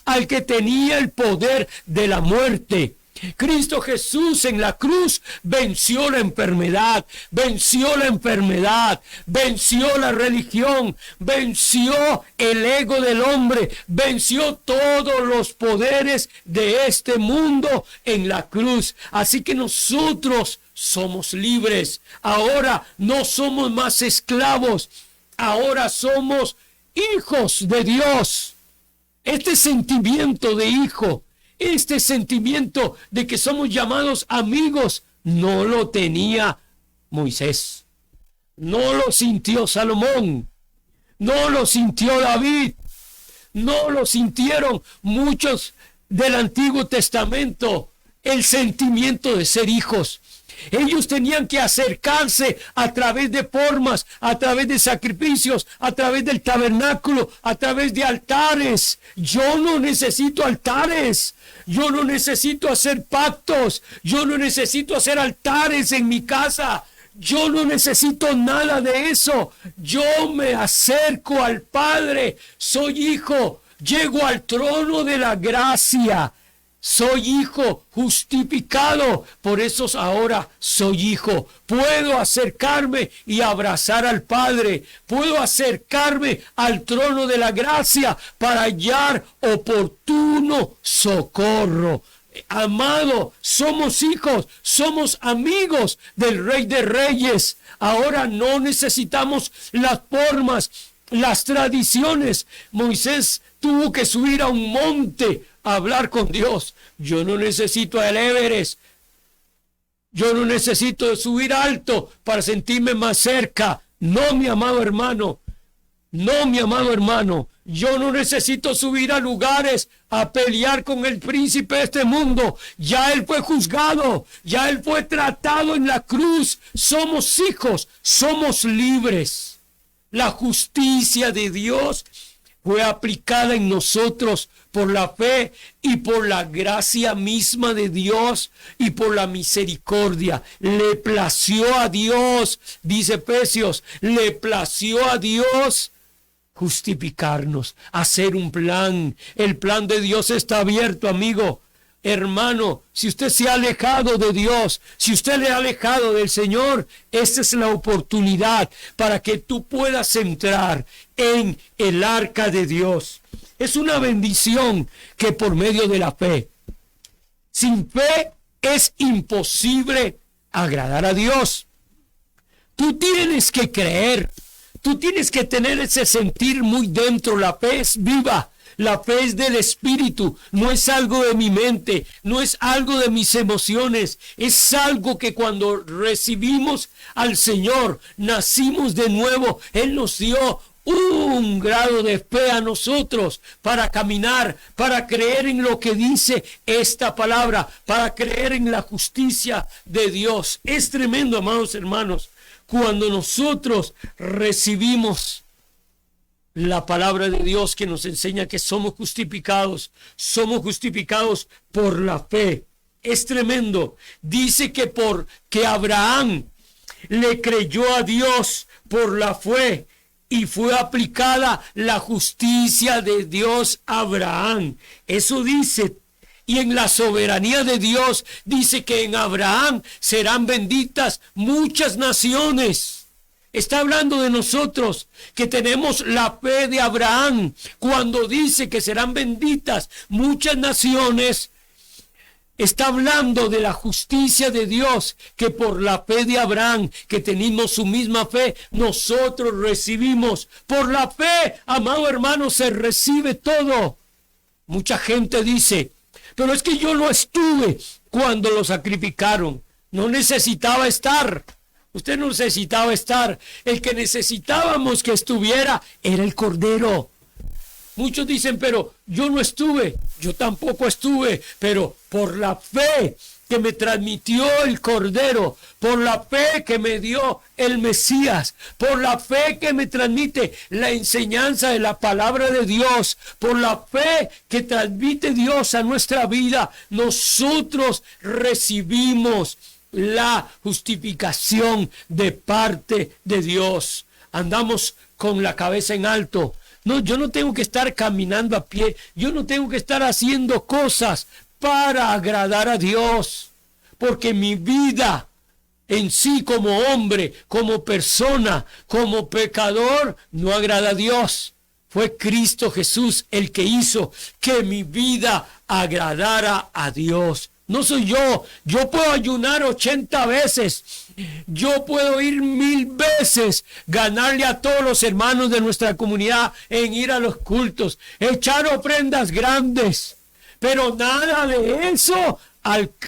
al que tenía el poder de la muerte. Cristo Jesús en la cruz venció la enfermedad, venció la religión, venció el ego del hombre, venció todos los poderes de este mundo en la cruz. Así que nosotros somos libres. Ahora no somos más esclavos, ahora somos hijos de Dios. Este sentimiento de hijo, este sentimiento de que somos llamados amigos, no lo tenía Moisés, no lo sintió Salomón, no lo sintió David, no lo sintieron muchos del Antiguo Testamento, el sentimiento de ser hijos. Ellos tenían que acercarse a través de formas, a través de sacrificios, a través del tabernáculo, a través de altares. Yo no necesito altares. Yo no necesito hacer pactos. Yo no necesito hacer altares en mi casa. Yo no necesito nada de eso. Yo me acerco al Padre. Soy hijo. Llego al trono de la gracia. Soy hijo justificado, por eso ahora soy hijo. Puedo acercarme y abrazar al Padre. Puedo acercarme al trono de la gracia para hallar oportuno socorro. Amado, somos hijos, somos amigos del Rey de Reyes. Ahora no necesitamos las formas, las tradiciones. Moisés tuvo que subir a un monte a hablar con Dios. Yo no necesito el Everest. Yo no necesito subir alto para sentirme más cerca. No, mi amado hermano. No, mi amado hermano. Yo no necesito subir a lugares a pelear con el príncipe de este mundo. Ya él fue juzgado. Ya él fue tratado en la cruz. Somos hijos. Somos libres. La justicia de Dios fue aplicada en nosotros por la fe y por la gracia misma de Dios y por la misericordia. Le plació a Dios, dice Efesios, le plació a Dios justificarnos, hacer un plan. El plan de Dios está abierto, amigo. Hermano, si usted se ha alejado de Dios, si usted le ha alejado del Señor, esta es la oportunidad para que tú puedas entrar en el arca de Dios. Es una bendición que por medio de la fe Sin fe es imposible agradar a Dios. Tú tienes que creer, tú tienes que tener ese sentir muy dentro. La fe es viva, la fe es del Espíritu, no es algo de mi mente, no es algo de mis emociones, es algo que cuando recibimos al Señor, nacimos de nuevo, Él nos dio un grado de fe a nosotros para caminar, para creer en lo que dice esta palabra, para creer en la justicia de Dios. Es tremendo, amados hermanos, cuando nosotros recibimos la palabra de Dios que nos enseña que somos justificados por la fe. Es tremendo. Dice que Abraham le creyó a Dios por la fe y fue aplicada la justicia de Dios a Abraham. Eso dice. Y en la soberanía de Dios dice que en Abraham serán benditas muchas naciones. Está hablando de nosotros que tenemos la fe de Abraham. Cuando dice que serán benditas muchas naciones, está hablando de la justicia de Dios, que por la fe de Abraham, que tenemos su misma fe, nosotros recibimos. Por la fe, amado hermano, se recibe todo. Mucha gente dice, pero es que yo no estuve cuando lo sacrificaron. No necesitaba estar. Usted no necesitaba estar. El que necesitábamos que estuviera era el Cordero. Muchos dicen, pero yo no estuve. Yo tampoco estuve. Pero por la fe que me transmitió el Cordero, por la fe que me dio el Mesías, por la fe que me transmite la enseñanza de la palabra de Dios, por la fe que transmite Dios a nuestra vida, nosotros recibimos la justificación de parte de Dios. Andamos con la cabeza en alto. No, yo no tengo que estar caminando a pie, yo no tengo que estar haciendo cosas para agradar a Dios, porque mi vida en sí como hombre, como persona, como pecador, no agrada a Dios. Fue Cristo Jesús el que hizo que mi vida agradara a Dios. No soy yo. Yo puedo ayunar 80 veces. Yo puedo ir 1000 veces, ganarle a todos los hermanos de nuestra comunidad en ir a los cultos, echar ofrendas grandes. Pero nada de eso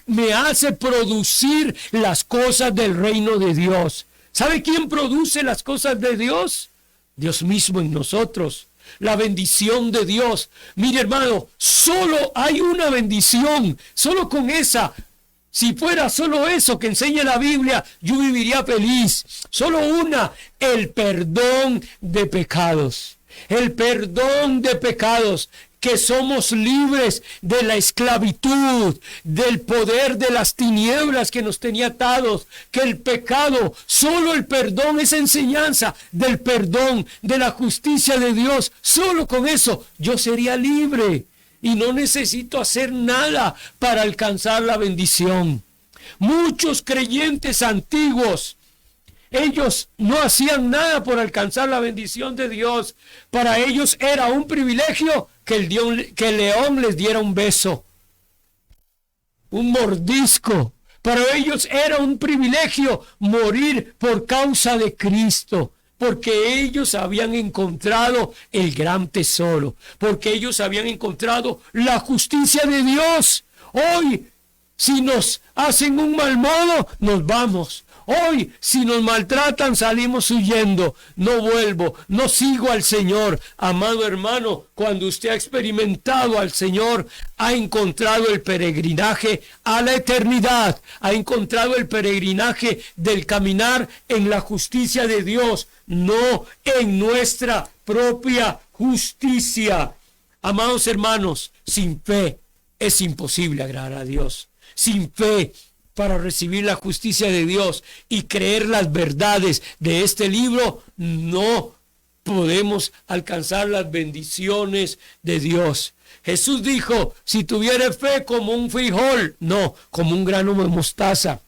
me hace producir las cosas del reino de Dios. ¿Sabe quién produce las cosas de Dios? Dios mismo en nosotros. La bendición de Dios. Mire, hermano, solo hay una bendición. Solo con esa. Si fuera solo eso que enseña la Biblia, yo viviría feliz. Solo una, el perdón de pecados. El perdón de pecados. Que somos libres de la esclavitud, del poder de las tinieblas que nos tenía atados, que el pecado, solo el perdón, esa enseñanza del perdón, de la justicia de Dios, solo con eso yo sería libre y no necesito hacer nada para alcanzar la bendición. Muchos creyentes antiguos, ellos no hacían nada por alcanzar la bendición de Dios. Para ellos era un privilegio que el león les diera un beso, un mordisco. Para ellos era un privilegio morir por causa de Cristo, porque ellos habían encontrado el gran tesoro, porque ellos habían encontrado la justicia de Dios. Hoy, si nos hacen un mal modo, nos vamos. Hoy, si nos maltratan, salimos huyendo. No vuelvo, no sigo al Señor. Amado hermano, cuando usted ha experimentado al Señor, ha encontrado el peregrinaje a la eternidad. Ha encontrado el peregrinaje del caminar en la justicia de Dios, no en nuestra propia justicia. Amados hermanos, sin fe es imposible agradar a Dios. Sin fe, para recibir la justicia de Dios y creer las verdades de este libro, no podemos alcanzar las bendiciones de Dios. Jesús dijo, si tuviere fe como un frijol, no, como un grano de mostaza.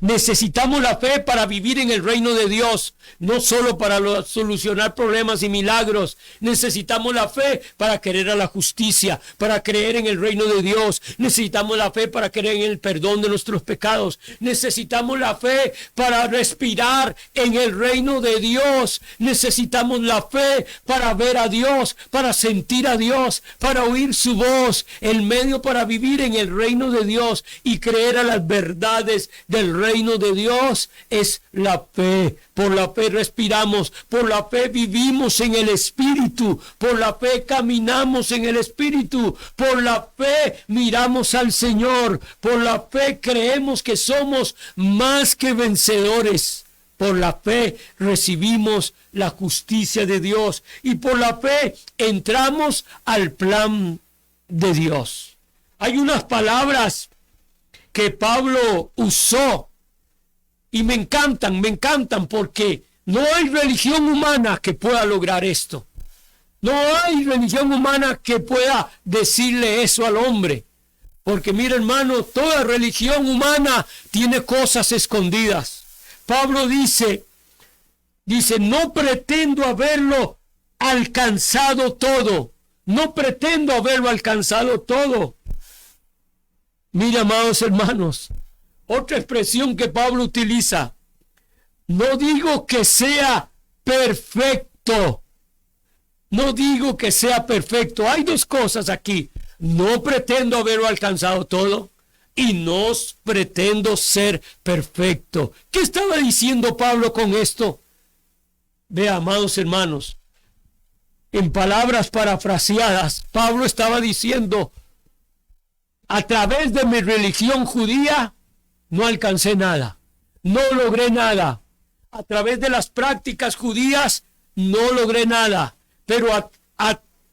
Necesitamos la fe para vivir en el reino de Dios, no solo para solucionar problemas y milagros. Necesitamos la fe para querer a la justicia, para creer en el reino de Dios. Necesitamos la fe para creer en el perdón de nuestros pecados. Necesitamos la fe para respirar en el reino de Dios. Necesitamos la fe para ver a Dios, para sentir a Dios, para oír su voz. El medio para vivir en el reino de Dios y creer a las verdades del reino de Dios es la fe. Por la fe respiramos, por la fe vivimos en el Espíritu, por la fe caminamos en el Espíritu, por la fe miramos al Señor, por la fe creemos que somos más que vencedores. Por la fe recibimos la justicia de Dios y por la fe entramos al plan de Dios. Hay unas palabras que Pablo usó y me encantan porque no hay religión humana que pueda lograr esto. No hay religión humana que pueda decirle eso al hombre. Porque mira, hermano, toda religión humana tiene cosas escondidas. Pablo dice, no pretendo haberlo alcanzado todo. No pretendo haberlo alcanzado todo. Mira, amados hermanos, otra expresión que Pablo utiliza. No digo que sea perfecto. No digo que sea perfecto. Hay dos cosas aquí. No pretendo haberlo alcanzado todo y no pretendo ser perfecto. ¿Qué estaba diciendo Pablo con esto? Vea, amados hermanos, en palabras parafraseadas, Pablo estaba diciendo, a través de mi religión judía, no alcancé nada, no logré nada. A través de las prácticas judías, no logré nada. Pero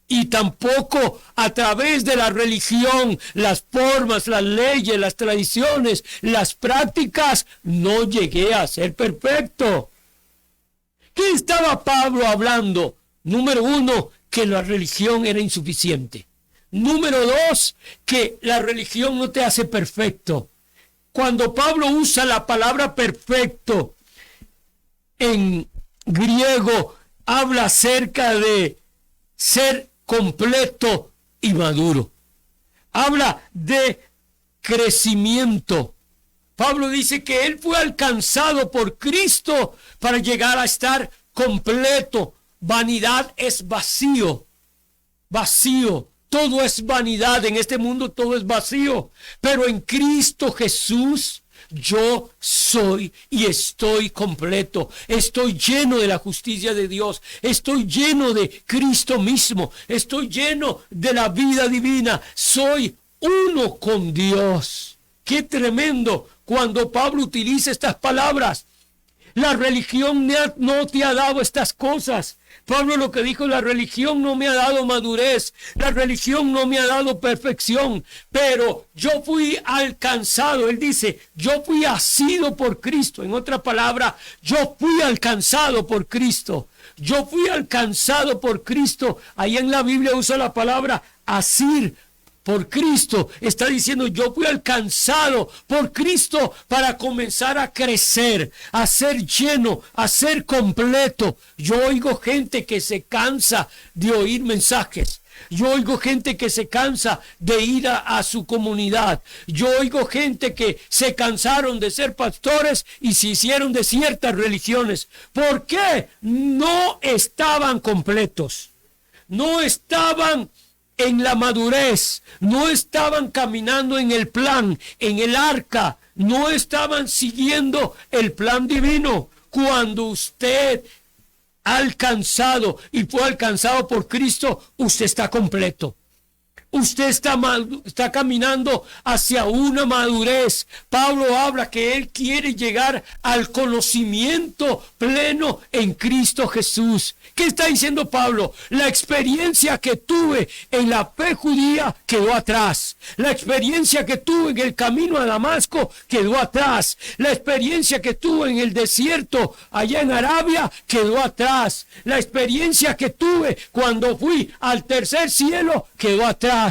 y tampoco a través de la religión, las formas, las leyes, las tradiciones, las prácticas, no llegué a ser perfecto. ¿Qué estaba Pablo hablando? Número uno, que la religión era insuficiente. Número dos, que la religión no te hace perfecto. Cuando Pablo usa la palabra perfecto en griego, habla acerca de ser completo y maduro. Habla de crecimiento. Pablo dice que él fue alcanzado por Cristo para llegar a estar completo. Vanidad es vacío. Vacío. Todo es vanidad. En este mundo todo es vacío. Pero en Cristo Jesús yo soy y estoy completo. Estoy lleno de la justicia de Dios. Estoy lleno de Cristo mismo. Estoy lleno de la vida divina. Soy uno con Dios. ¡Qué tremendo! Cuando Pablo utiliza estas palabras. La religión no te ha dado estas cosas. Pablo lo que dijo, la religión no me ha dado madurez, la religión no me ha dado perfección, pero yo fui alcanzado. Él dice, yo fui asido por Cristo. En otra palabra, yo fui alcanzado por Cristo. Yo fui alcanzado por Cristo. Ahí en la Biblia usa la palabra asir. Por Cristo, está diciendo, yo fui alcanzado por Cristo para comenzar a crecer, a ser lleno, a ser completo. Yo oigo gente que se cansa de oír mensajes. Yo oigo gente que se cansa de ir a su comunidad. Yo oigo gente que se cansaron de ser pastores y se hicieron de ciertas religiones. ¿Por qué? No estaban completos. No estaban en la madurez, no estaban caminando en el plan, en el arca, no estaban siguiendo el plan divino. Cuando usted ha alcanzado y fue alcanzado por Cristo, usted está completo. Usted está caminando hacia una madurez. Pablo habla que él quiere llegar al conocimiento pleno en Cristo Jesús. ¿Qué está diciendo Pablo? La experiencia que tuve en la fe judía quedó atrás. La experiencia que tuve en el camino a Damasco quedó atrás. La experiencia que tuve en el desierto allá en Arabia quedó atrás. La experiencia que tuve cuando fui al tercer cielo quedó atrás.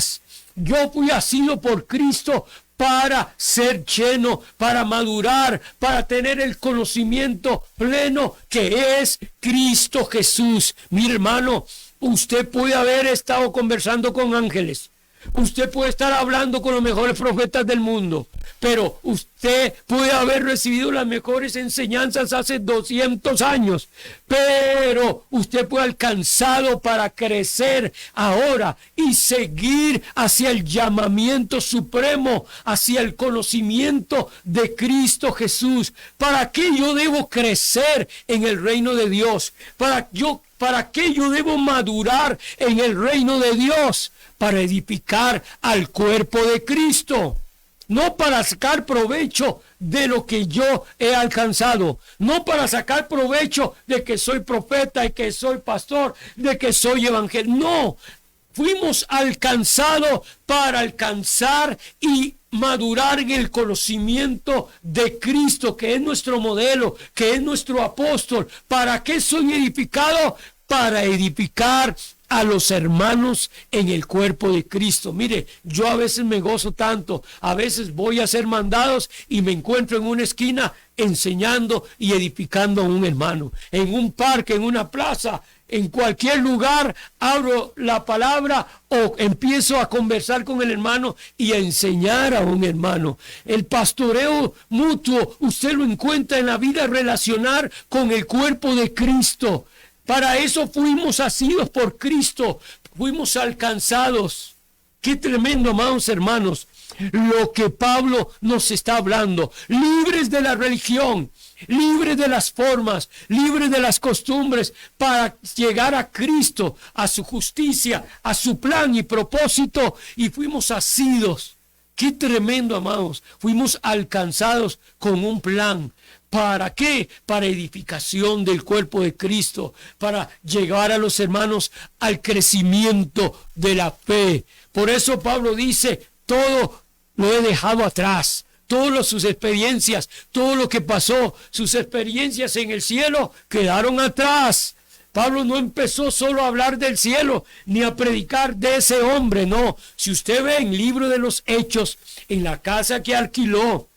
Yo fui asido por Cristo para ser lleno, para madurar, para tener el conocimiento pleno que es Cristo Jesús. Mi hermano, usted puede haber estado conversando con ángeles. Usted puede estar hablando con los mejores profetas del mundo, pero usted puede haber recibido las mejores enseñanzas hace 200 años, pero usted fue alcanzado para crecer ahora y seguir hacia el llamamiento supremo, hacia el conocimiento de Cristo Jesús. ¿Para qué yo debo crecer en el reino de Dios? ¿Para qué yo debo madurar en el reino de Dios? Para edificar al cuerpo de Cristo, no para sacar provecho de lo que yo he alcanzado, no para sacar provecho de que soy profeta, de que soy pastor, de que soy evangelista. No, fuimos alcanzados para alcanzar y madurar en el conocimiento de Cristo, que es nuestro modelo, que es nuestro apóstol. ¿Para qué soy edificado? Para edificar a los hermanos en el cuerpo de Cristo. Mire, yo a veces me gozo tanto, a veces voy a ser mandados y me encuentro en una esquina enseñando y edificando a un hermano, en un parque, en una plaza, en cualquier lugar, abro la palabra o empiezo a conversar con el hermano y a enseñar a un hermano. El pastoreo mutuo, usted lo encuentra en la vida relacional con el cuerpo de Cristo. Para eso fuimos asidos por Cristo, fuimos alcanzados. Qué tremendo, amados hermanos, lo que Pablo nos está hablando. Libres de la religión, libres de las formas, libres de las costumbres, para llegar a Cristo, a su justicia, a su plan y propósito, y fuimos asidos. Qué tremendo, amados. Fuimos alcanzados con un plan. ¿Para qué? Para edificación del cuerpo de Cristo, para llevar a los hermanos al crecimiento de la fe. Por eso Pablo dice, todo lo he dejado atrás, todas sus experiencias, todo lo que pasó, sus experiencias en el cielo quedaron atrás. Pablo no empezó solo a hablar del cielo, ni a predicar de ese hombre, no. Si usted ve en el libro de los Hechos, en la casa que alquiló,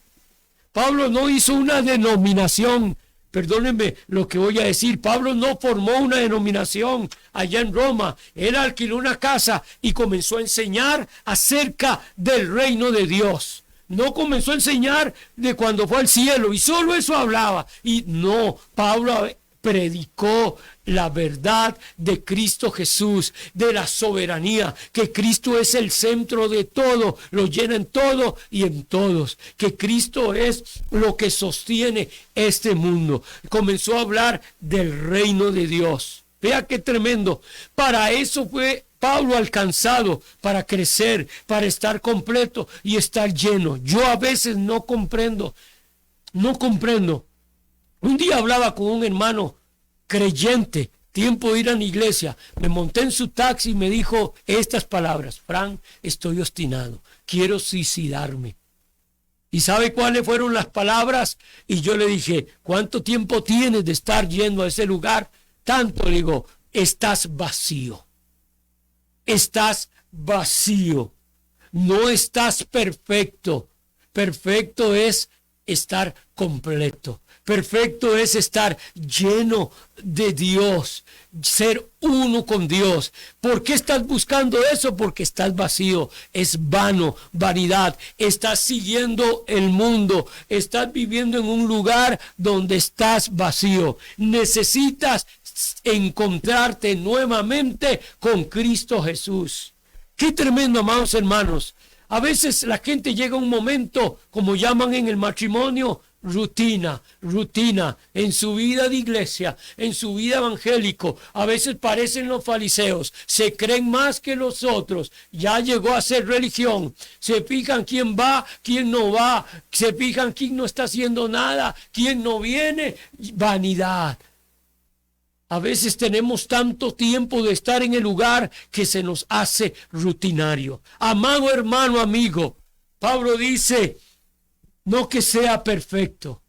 Pablo no hizo una denominación, perdónenme lo que voy a decir, Pablo no formó una denominación allá en Roma, él alquiló una casa y comenzó a enseñar acerca del reino de Dios. No comenzó a enseñar de cuando fue al cielo y solo eso hablaba. Y no, Pablo predicó la verdad de Cristo Jesús, de la soberanía, que Cristo es el centro de todo, lo llena en todo y en todos, que Cristo es lo que sostiene este mundo. Comenzó a hablar del reino de Dios. Vea qué tremendo. Para eso fue Pablo alcanzado, para crecer, para estar completo y estar lleno. Yo a veces no comprendo. Un día hablaba con un hermano creyente, tiempo de ir a la iglesia, me monté en su taxi y me dijo estas palabras: Frank, estoy obstinado, quiero suicidarme. ¿Y sabe cuáles fueron las palabras? Y yo le dije, ¿cuánto tiempo tienes de estar yendo a ese lugar? Tanto. Le digo, estás vacío, no estás perfecto. Perfecto es estar completo. Perfecto es estar lleno de Dios, ser uno con Dios. ¿Por qué estás buscando eso? Porque estás vacío, es vano, vanidad. Estás siguiendo el mundo, estás viviendo en un lugar donde estás vacío. Necesitas encontrarte nuevamente con Cristo Jesús. Qué tremendo, amados hermanos. A veces la gente llega a un momento, como llaman en el matrimonio, rutina en su vida de iglesia, en su vida evangélico. A veces parecen los fariseos, se creen más que los otros, ya llegó a ser religión, se fijan quién va, quién no va, se fijan quién no está haciendo nada, quién no viene, vanidad. A veces tenemos tanto tiempo de estar en el lugar que se nos hace rutinario. Amado hermano, amigo, Pablo dice, no que sea perfecto,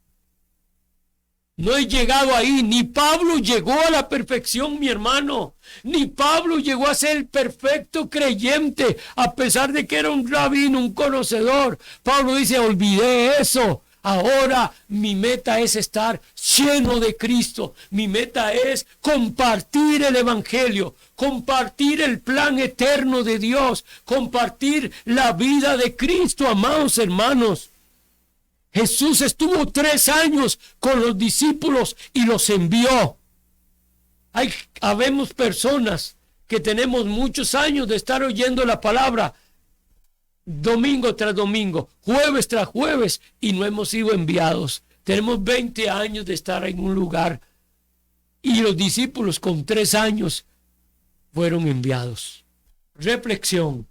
No he llegado ahí, ni Pablo llegó a la perfección, mi hermano, ni Pablo llegó a ser el perfecto creyente, a pesar de que era un rabino, un conocedor. Pablo dice, olvidé eso, ahora mi meta es estar lleno de Cristo, mi meta es compartir el evangelio, compartir el plan eterno de Dios, compartir la vida de Cristo, amados hermanos. Jesús estuvo 3 años con los discípulos y los envió. Habemos personas que tenemos muchos años de estar oyendo la palabra domingo tras domingo, jueves tras jueves, y no hemos sido enviados. Tenemos 20 años de estar en un lugar y los discípulos con 3 años fueron enviados. Reflexión.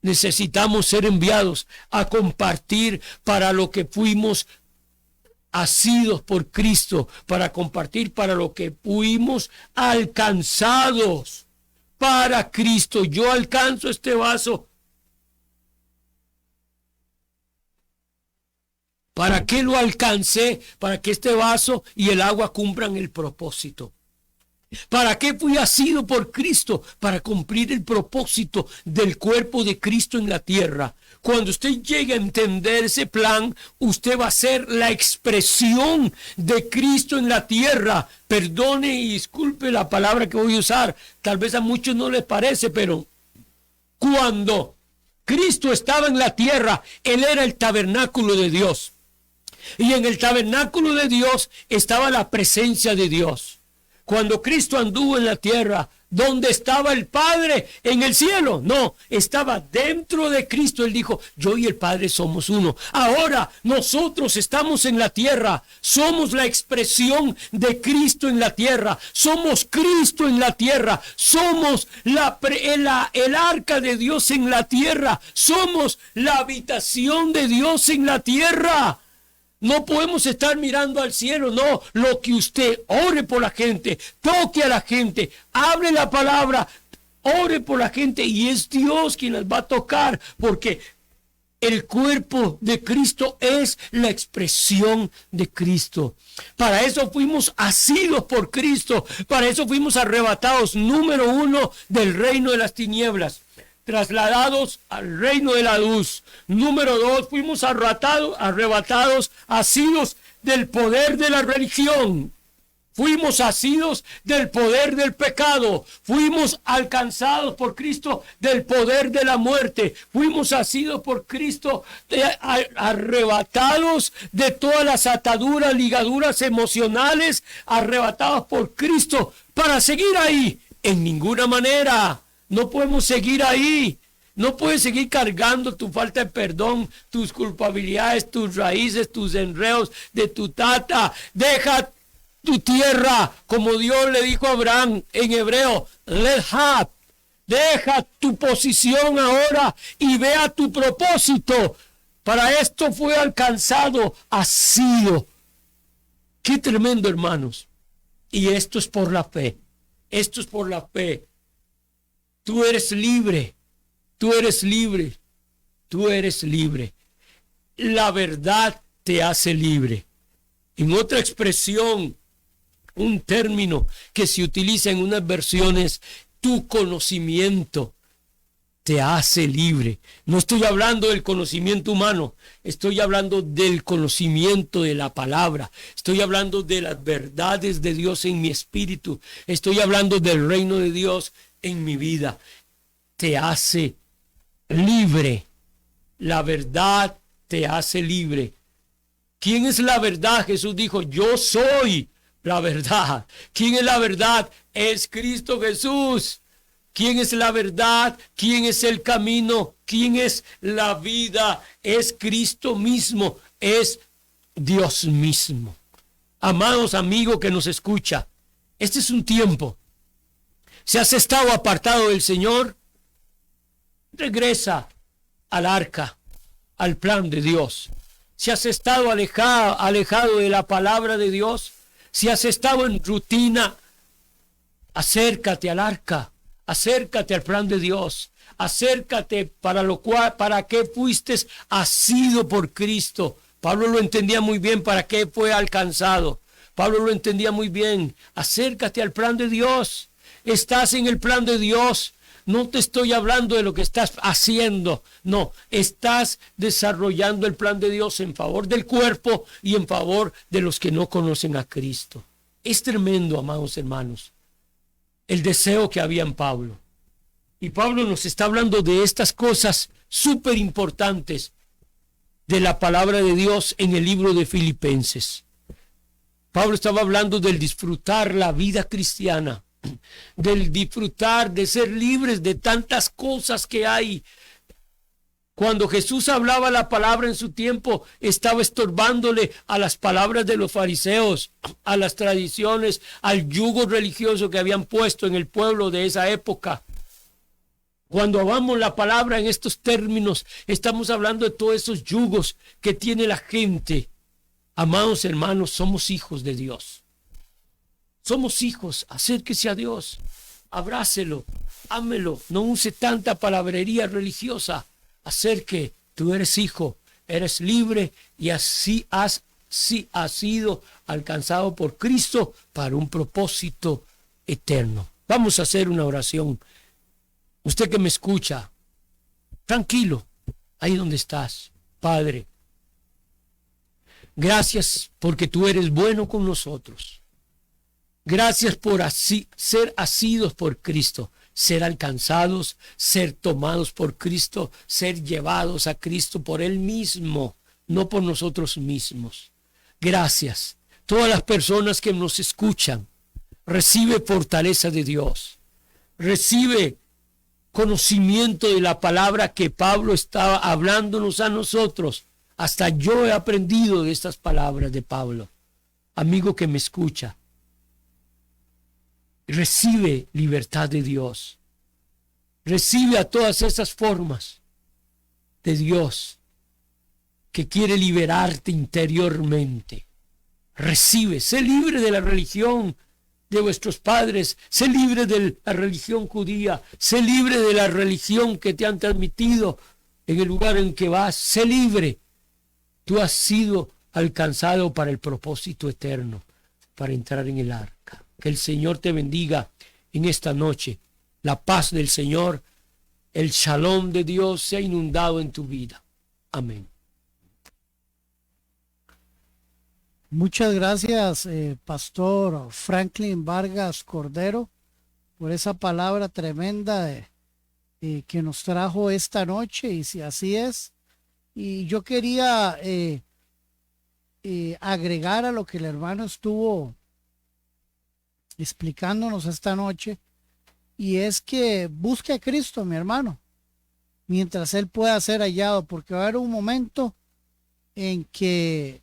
Necesitamos ser enviados a compartir para lo que fuimos asidos por Cristo, para compartir para lo que fuimos alcanzados para Cristo. Yo alcanzo este vaso. ¿Para qué lo alcancé? Para que este vaso y el agua cumplan el propósito. ¿Para qué fui asido por Cristo? Para cumplir el propósito del cuerpo de Cristo en la tierra. Cuando usted llegue a entender ese plan, usted va a ser la expresión de Cristo en la tierra. Perdone y disculpe la palabra que voy a usar. Tal vez a muchos no les parece, pero cuando Cristo estaba en la tierra, Él era el tabernáculo de Dios. Y en el tabernáculo de Dios estaba la presencia de Dios. Cuando Cristo anduvo en la tierra, ¿dónde estaba el Padre? ¿En el cielo? No, estaba dentro de Cristo. Él dijo, yo y el Padre somos uno. Ahora nosotros estamos en la tierra. Somos la expresión de Cristo en la tierra. Somos Cristo en la tierra. Somos el arca de Dios en la tierra. Somos la habitación de Dios en la tierra. No podemos estar mirando al cielo, no. Lo que usted ore por la gente, toque a la gente, hable la palabra, ore por la gente, y es Dios quien las va a tocar, porque el cuerpo de Cristo es la expresión de Cristo. Para eso fuimos asidos por Cristo, para eso fuimos arrebatados, número 1, del reino de las tinieblas, trasladados al reino de la luz. Número 2, fuimos arrebatados, asidos del poder de la religión. Fuimos asidos del poder del pecado. Fuimos alcanzados por Cristo del poder de la muerte. Fuimos asidos por Cristo, arrebatados de todas las ataduras, ligaduras emocionales, arrebatados por Cristo para seguir ahí. En ninguna manera. No podemos seguir ahí. No puedes seguir cargando tu falta de perdón, tus culpabilidades, tus raíces, tus enredos de tu tata. Deja tu tierra, como Dios le dijo a Abraham en hebreo. Deja tu posición ahora y ve a tu propósito. Para esto fue alcanzado, asido. Qué tremendo, hermanos. Y esto es por la fe. Esto es por la fe. Tú eres libre, tú eres libre, tú eres libre. La verdad te hace libre. En otra expresión, un término que se utiliza en unas versiones, tu conocimiento te hace libre. No estoy hablando del conocimiento humano, estoy hablando del conocimiento de la palabra. Estoy hablando de las verdades de Dios en mi espíritu. Estoy hablando del reino de Dios en mi vida. Te hace libre. La verdad te hace libre. ¿Quién es la verdad? Jesús dijo, yo soy la verdad. ¿Quién es la verdad? Es Cristo Jesús. ¿Quién es la verdad? ¿Quién es el camino? ¿Quién es la vida? Es Cristo mismo. Es Dios mismo. Amados amigos que nos escucha, este es un tiempo. Si has estado apartado del Señor, regresa al arca, al plan de Dios. Si has estado alejado de la palabra de Dios, si has estado en rutina, acércate al arca, acércate al plan de Dios, acércate para que fuiste asido por Cristo. Pablo lo entendía muy bien, para qué fue alcanzado, Pablo lo entendía muy bien. Acércate al plan de Dios. Estás en el plan de Dios. No te estoy hablando de lo que estás haciendo. No, estás desarrollando el plan de Dios en favor del cuerpo y en favor de los que no conocen a Cristo. Es tremendo, amados hermanos, el deseo que había en Pablo. Y Pablo nos está hablando de estas cosas súper importantes de la palabra de Dios en el libro de Filipenses. Pablo estaba hablando del disfrutar la vida cristiana, del disfrutar de ser libres de tantas cosas que hay. Cuando Jesús hablaba la palabra en su tiempo, estaba estorbándole a las palabras de los fariseos, a las tradiciones, al yugo religioso que habían puesto en el pueblo de esa época. Cuando hablamos la palabra en estos términos, estamos hablando de todos esos yugos que tiene la gente. Amados hermanos, somos hijos de Dios. Somos hijos, acérquese a Dios, abrácelo, ámelo, no use tanta palabrería religiosa. Acerque, tú eres hijo, eres libre y así has sido alcanzado por Cristo para un propósito eterno. Vamos a hacer una oración. Usted que me escucha, tranquilo, ahí donde estás, Padre. Gracias porque tú eres bueno con nosotros. Gracias por ser asidos por Cristo, ser alcanzados, ser tomados por Cristo, ser llevados a Cristo por Él mismo, no por nosotros mismos. Gracias. Todas las personas que nos escuchan, recibe fortaleza de Dios. Recibe conocimiento de la palabra que Pablo estaba hablándonos a nosotros. Hasta yo he aprendido de estas palabras de Pablo. Amigo que me escucha, recibe libertad de Dios. Recibe a todas esas formas de Dios que quiere liberarte interiormente. Recibe, sé libre de la religión de vuestros padres, sé libre de la religión judía, sé libre de la religión que te han transmitido en el lugar en que vas, sé libre. Tú has sido alcanzado para el propósito eterno, para entrar en el arca. Que el Señor te bendiga en esta noche. La paz del Señor, el shalom de Dios sea inundado en tu vida. Amén. Muchas gracias, Pastor Franklin Vargas Cordero, por esa palabra tremenda que nos trajo esta noche, y si así es. Y yo quería agregar a lo que el hermano estuvo explicándonos esta noche, y es que busque a Cristo, mi hermano, mientras Él pueda ser hallado, porque va a haber un momento en que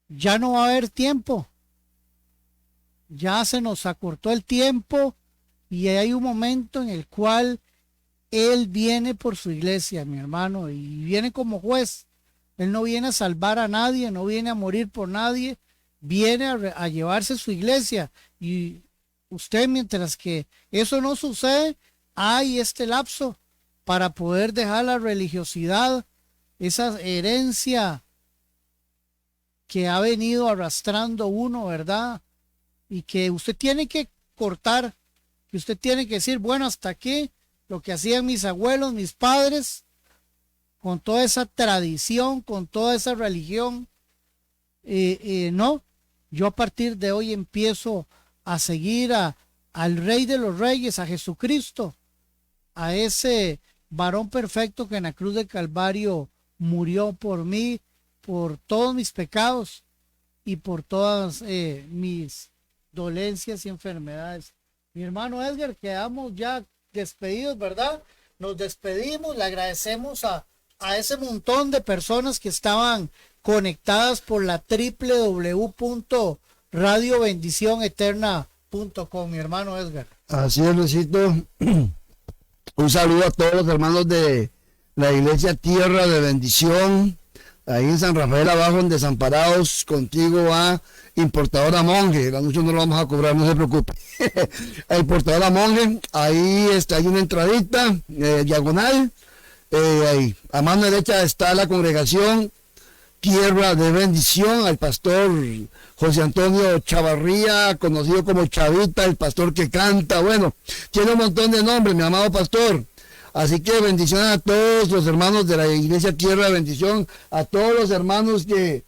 ya no va a haber tiempo, ya se nos acortó el tiempo, y hay un momento en el cual Él viene por su iglesia, mi hermano, y viene como juez. Él no viene a salvar a nadie, no viene a morir por nadie, viene a llevarse su iglesia. Y usted, mientras que eso no sucede, hay este lapso para poder dejar la religiosidad, esa herencia que ha venido arrastrando uno, ¿verdad? Y que usted tiene que cortar, que usted tiene que decir, bueno, hasta aquí, lo que hacían mis abuelos, mis padres, con toda esa tradición, con toda esa religión. No, yo a partir de hoy empiezo a seguir al Rey de los Reyes, a Jesucristo, a ese varón perfecto que en la cruz del Calvario murió por mí, por todos mis pecados y por todas mis dolencias y enfermedades. Mi hermano Edgar, quedamos ya despedidos, ¿verdad? Nos despedimos, le agradecemos a ese montón de personas que estaban conectadas por la www.radiobendicioneterna.com, mi hermano Edgar. Así es, Luisito. Un saludo a todos los hermanos de la iglesia Tierra de Bendición, ahí en San Rafael abajo, en Desamparados, contigo a Importadora Monje. El anuncio no lo vamos a cobrar, no se preocupe. A Importadora Monje, ahí hay una entradita diagonal, ahí a mano derecha está la congregación Tierra de Bendición, al pastor José Antonio Chavarría, conocido como Chavita, el pastor que canta. Bueno, tiene un montón de nombres, mi amado pastor. Así que bendiciones a todos los hermanos de la Iglesia Tierra de Bendición, a todos los hermanos que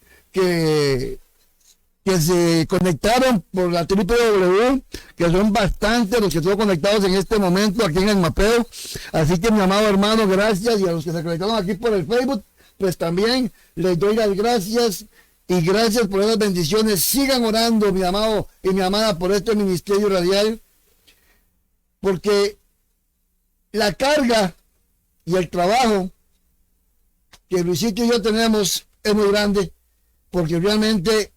se conectaron por la www, que son bastantes los que están conectados en este momento aquí en el mapeo. Así que, mi amado hermano, gracias. Y a los que se conectaron aquí por el Facebook, pues también les doy las gracias. Y gracias por esas bendiciones. Sigan orando, mi amado y mi amada, por este ministerio radial, porque la carga y el trabajo que Luisito y yo tenemos es muy grande, porque realmente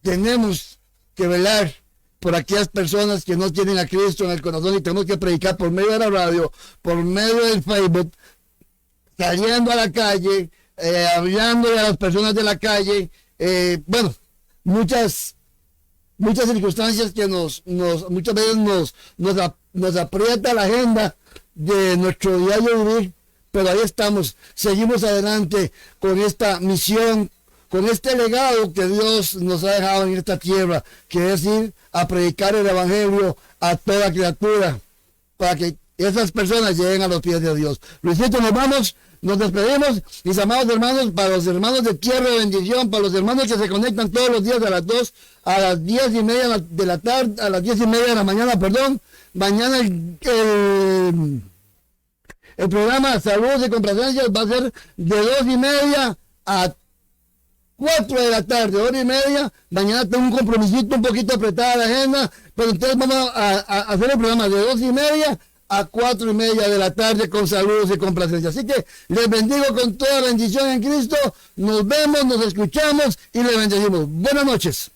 tenemos que velar por aquellas personas que no tienen a Cristo en el corazón, y tenemos que predicar por medio de la radio, por medio del Facebook, saliendo a la calle, hablándole a las personas de la calle. Bueno, muchas circunstancias que muchas veces nos aprieta la agenda de nuestro diario vivir, pero ahí estamos, seguimos adelante con esta misión, con este legado que Dios nos ha dejado en esta tierra, que es ir a predicar el evangelio a toda criatura, para que esas personas lleguen a los pies de Dios. Luisito, nos vamos, nos despedimos, mis amados hermanos, para los hermanos de Tierra de Bendición, para los hermanos que se conectan todos los días a las 2, a las 10:30 de la tarde, a las 10:30 de la mañana, perdón. Mañana el programa Saludos y Complacencias va a ser de 2:30 a 4 de la tarde, 1:30. Mañana tengo un compromisito un poquito apretada la agenda, pero entonces vamos a hacer el programa de 2:30 a 4:30 de la tarde con saludos y complacencias. Así que les bendigo con toda bendición en Cristo. Nos vemos, nos escuchamos y les bendecimos. Buenas noches.